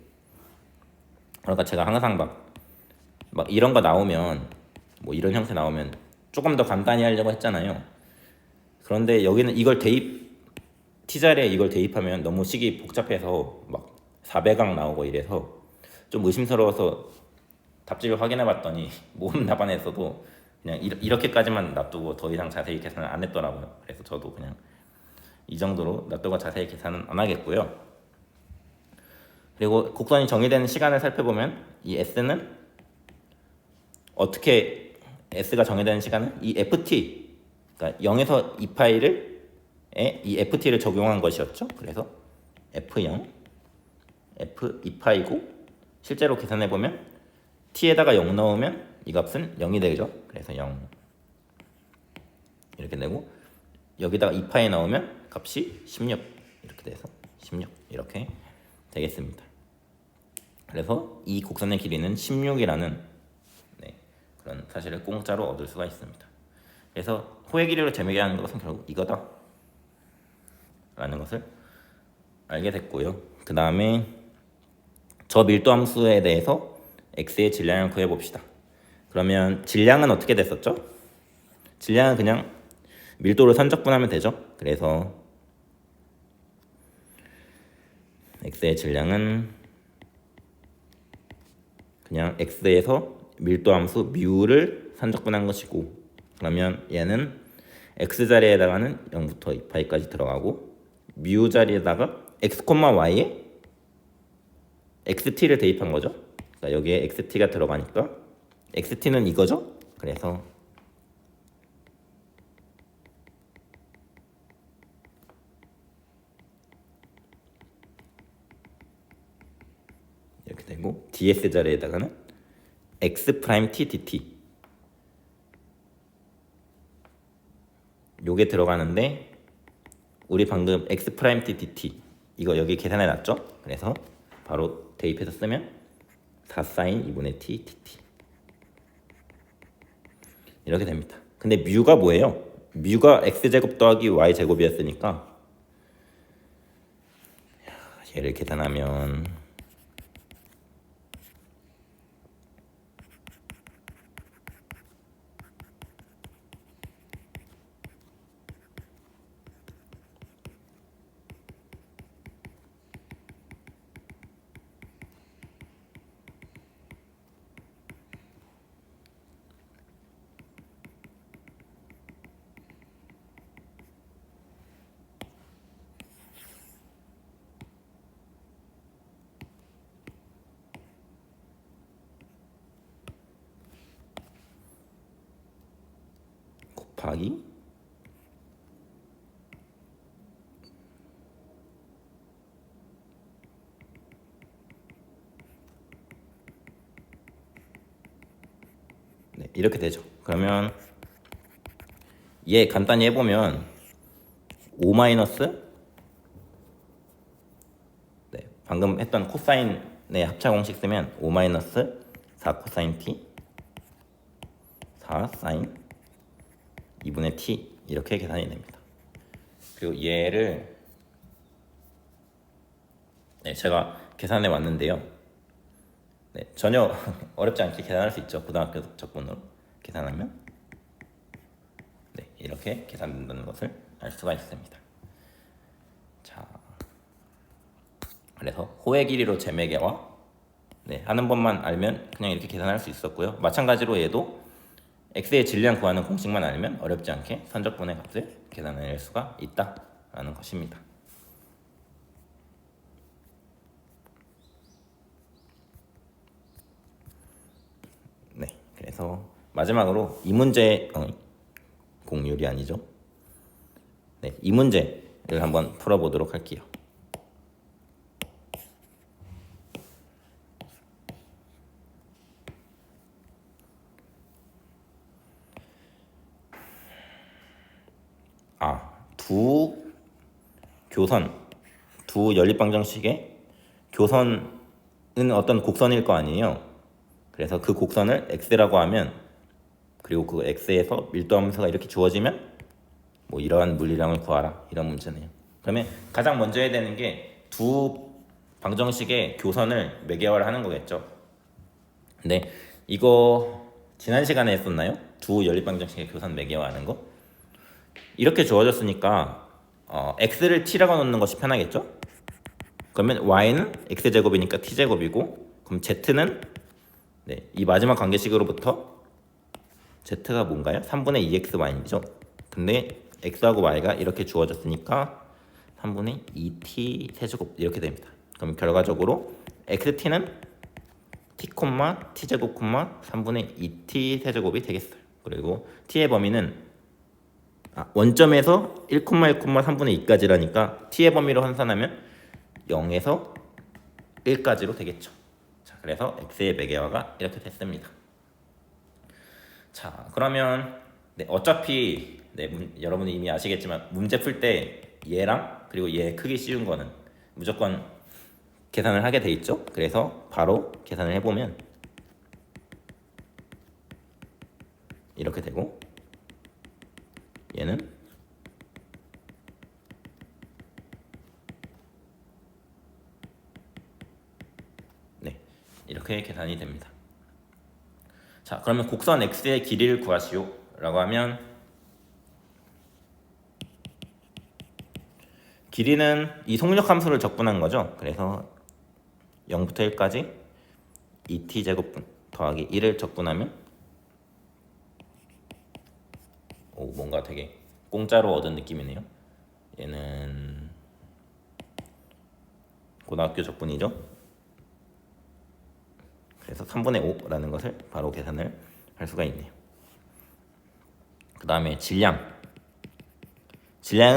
그러니까 제가 항상 막 이런 거 나오면, 뭐 이런 형태 나오면 조금 더 간단히 하려고 했잖아요. 그런데 여기는 이걸 t자리에 이걸 대입하면 너무 식이 복잡해서 막 4배각 나오고 이래서 좀 의심스러워서 답집을 확인해봤더니 모음 답안에서도 그냥 이렇게까지만 놔두고 더 이상 자세히 계산을 안 했더라고요. 그래서 저도 그냥 이 정도로 놔두고 자세히 계산은 안 하겠고요. 그리고 곡선이 정의되는 시간을 살펴보면 이 s는 어떻게, s가 정의되는 시간은 이 ft, 그러니까 0에서 2파이를 이 ft를 적용한 것이었죠. 그래서 f0 f2파이고, 실제로 계산해보면 t에다가 0 넣으면 이 값은 0이 되죠. 그래서 0 이렇게 되고, 여기다가 2파이 넣으면 값이 16 이렇게 돼서 16 이렇게 되겠습니다. 그래서 이 곡선의 길이는 16이라는 그런 사실을 공짜로 얻을 수가 있습니다. 그래서 호의 길이로 재매게 하는 것은 결국 이거다 라는 것을 알게 됐고요. 그 다음에 저 밀도함수에 대해서 x의 질량을 구해봅시다. 그러면 질량은 어떻게 됐었죠? 질량은 그냥 밀도를 선적분하면 되죠. 그래서 x의 질량은 그냥 x에서 밀도함수 뮤를 산적분한 것이고, 그러면 얘는 x 자리에다가는 0부터 2파이까지 들어가고 뮤 자리에다가 x, y에 xt를 대입한 거죠. 그러니까 여기에 xt가 들어가니까 xt는 이거죠. 그래서 이렇게 되고, ds 자리에다가는 x 프라임 t dt 요게 들어가는데, 우리 방금 x 프라임 t dt 이거 여기 계산해 놨죠. 그래서 바로 대입해서 쓰면 4 사인 2분의 t dt 이렇게 됩니다. 근데 뮤가 뭐예요? 뮤가 x제곱 더하기 y제곱이었으니까 얘를 계산하면 곱하기 네, 이렇게 되죠. 그러면 얘 간단히 해보면 5 마이너스 방금 했던 코사인의 합차 공식 쓰면 5 마이너스 4 코사인 t 4 사인 2분의 t 이렇게 계산이 됩니다. 그리고 얘를 제가 계산해 왔는데요. 전혀 어렵지 않게 계산할 수 있죠. 고등학교 적분으로 계산하면 이렇게 계산된다는 것을 알 수가 있습니다. 자, 그래서 호의 길이로 재매개와 하는 법만 알면 그냥 이렇게 계산할 수 있었고요. 마찬가지로 얘도 x의 질량 구하는 공식만 알면 어렵지 않게 선적분의 값을 계산해낼 수가 있다라는 것입니다. 그래서 마지막으로 이 문제 공률이 아니죠. 이 문제를 한번 풀어보도록 할게요. 두 교선, 두 연립방정식의 교선은 어떤 곡선일 거 아니에요. 그래서 그 곡선을 x라고 하면, 그리고 그 x에서 밀도함수가 이렇게 주어지면 뭐 이러한 물리량을 구하라, 이런 문제네요. 그러면 가장 먼저 해야 되는 게 두 방정식의 교선을 매개화를 하는 거겠죠. 근데 이거 지난 시간에 했었나요? 두 연립방정식의 교선 매개화하는 거. 이렇게 주어졌으니까 x를 t라고 놓는 것이 편하겠죠. 그러면 y는 x제곱이니까 t제곱이고, 그럼 z는 이 마지막 관계식으로부터 z가 뭔가요? 3분의 2xy죠. 근데 x하고 y가 이렇게 주어졌으니까 3분의 2t 세제곱 이렇게 됩니다. 그럼 결과적으로 xt는 t, t제곱, 3분의 2t 세제곱이 되겠어요. 그리고 t의 범위는 원점에서 1, 1, 3분의 2까지라니까 t의 범위로 환산하면 0에서 1까지로 되겠죠. 자, 그래서 x의 매개화가 이렇게 됐습니다. 자, 그러면 어차피 여러분이 이미 아시겠지만 문제 풀 때 얘랑 그리고 얘 크기 씌운 거는 무조건 계산을 하게 돼 있죠. 그래서 바로 계산을 해보면 이렇게 되고, 얘는 이렇게 계산이 됩니다. 자, 그러면 곡선 x의 길이를 구하시오 라고 하면 길이는 이 속력 함수를 적분한 거죠. 그래서 0부터 1까지 2t 제곱분 더하기 1을 적분하면 뭔가 되게 공짜로 얻은 느낌이네요. 얘는 고등학교 적분이죠. 그래서 3분의 5라는 것을 바로 계산을 할 수가 있네요. 그 다음에 질량은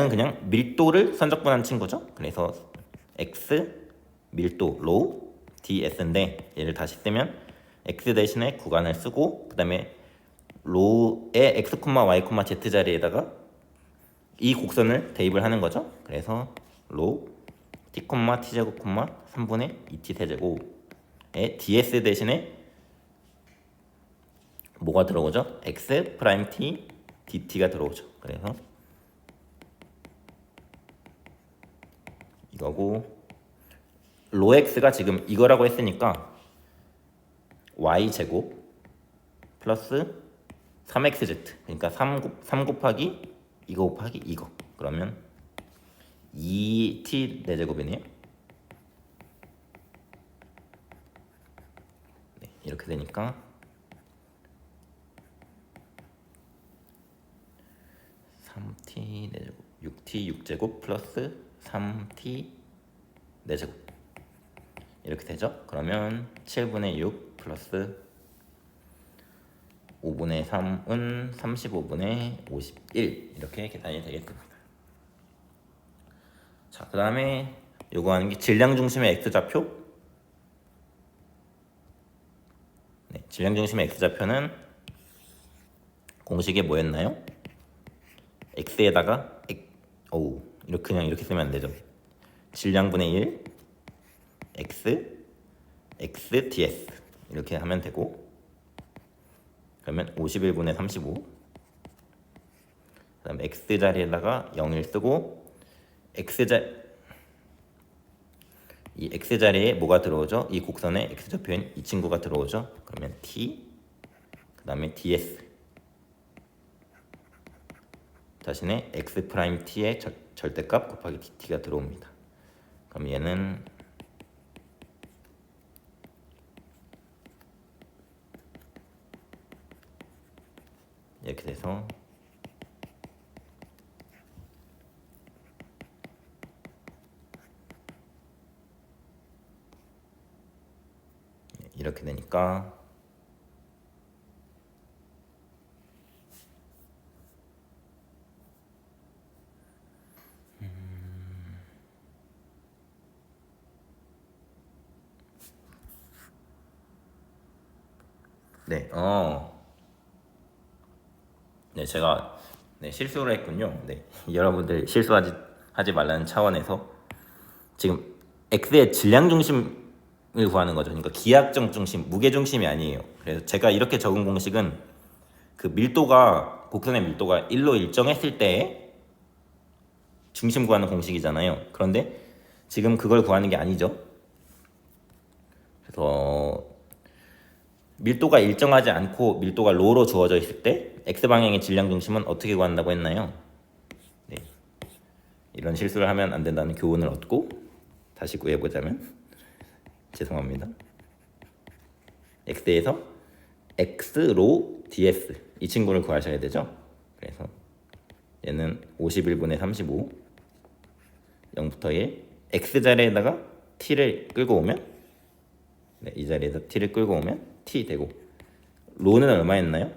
그냥 밀도를 선적분한 친구죠. 그래서 x 밀도 로우 ds인데 얘를 다시 쓰면 x 대신에 구간을 쓰고 그 다음에 로우의 x, y, z 자리에다가 이 곡선을 대입을 하는 거죠. 그래서 로우 t, t 제곱, 3분의 2t 세제곱에 ds 대신에 뭐가 들어오죠? x 프라임 t dt가 들어오죠. 그래서 이거고 로 x가 지금 이거라고 했으니까 y 제곱 플러스 3xz 그러니까 3 곱하기 이거 곱하기 이거 그러면 2t 4제곱이네요. 네, 이렇게 되니까 3t 4제곱 6t 6제곱 플러스 3t 4제곱 이렇게 되죠. 그러면 7분의 6 플러스 5분의 3은 35분의 51 이렇게 계산이 되겠습니다. 자, 그 다음에 요구하는 게 질량 중심의 x좌표. 네, 질량 중심의 x좌표는 공식이 뭐였나요? x에다가 이렇게 그냥 이렇게 쓰면 안 되죠. 질량분의 1 x ds 이렇게 하면 되고 그러면 51분의 35 그다음 x 자리에다가 0을 쓰고 이 x 자리에 뭐가 들어오죠? 이 곡선에 x좌표인 이 친구가 들어오죠. 그러면 t 그다음에 ds 자신의 x 프라임 t의 절대값 곱하기 dt가 들어옵니다. 그럼 얘는 이렇게 돼서 이렇게 되니까 네, 네, 제가 실수를 했군요. 네, 여러분들 하지 말라는 차원에서 지금 x의 질량 중심을 구하는 거죠. 그러니까 기하점 중심, 무게 중심이 아니에요. 그래서 제가 이렇게 적은 공식은 그 곡선의 밀도가 1로 일정했을 때 중심 구하는 공식이잖아요. 그런데 지금 그걸 구하는 게 아니죠. 그래서 밀도가 일정하지 않고 밀도가 로로 주어져 있을 때 x방향의 질량 중심은 어떻게 구한다고 했나요? 네. 이런 실수를 하면 안 된다는 교훈을 얻고 다시 구해보자면 죄송합니다. x에서 x로 ds 이 친구를 구하셔야 되죠. 그래서 얘는 51분의 35 0부터 1 x 자리에다가 t를 끌고 오면 이 자리에서 t를 끌고 오면 t 되고 로는 얼마였나요?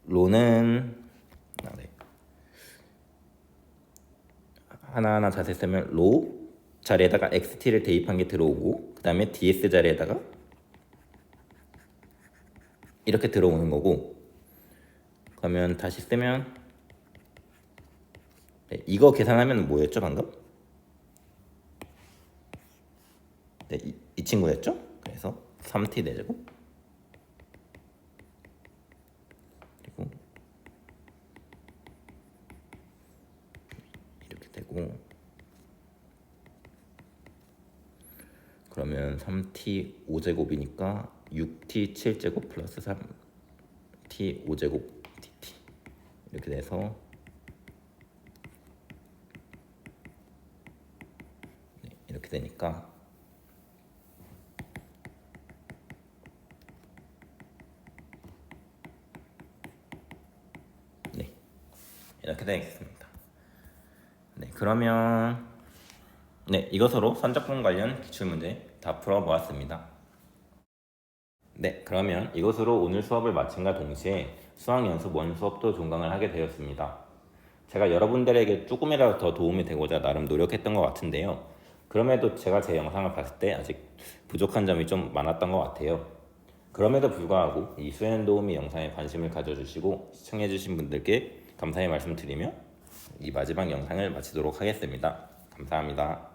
로는 하나하나 자세히 쓰면 로 자리에다가 xt를 대입한 게 들어오고 그 다음에 ds 자리에다가 이렇게 들어오는 거고 그러면 다시 쓰면 이거 계산하면 뭐였죠 방금? 네, 이 친구였죠? 그래서 3t 4제곱 그리고 이렇게 되고 그러면 3t 5제곱이니까 6t 7제곱 플러스 3t 5제곱 dt 이렇게 돼서 이렇게 되니까 네, 이렇게 되겠습니다. 네, 그러면 네, 이것으로 선적분 관련 기출문제 다 풀어보았습니다. 네, 그러면 이것으로 오늘 수업을 마침과 동시에 수학연습 1 수업도 종강을 하게 되었습니다. 제가 여러분들에게 조금이라도 더 도움이 되고자 나름 노력했던 것 같은데요. 그럼에도 제가 제 영상을 봤을 때 아직 부족한 점이 좀 많았던 것 같아요. 그럼에도 불구하고 이 수행 도우미 영상에 관심을 가져주시고 시청해주신 분들께 감사의 말씀 드리며 이 마지막 영상을 마치도록 하겠습니다. 감사합니다.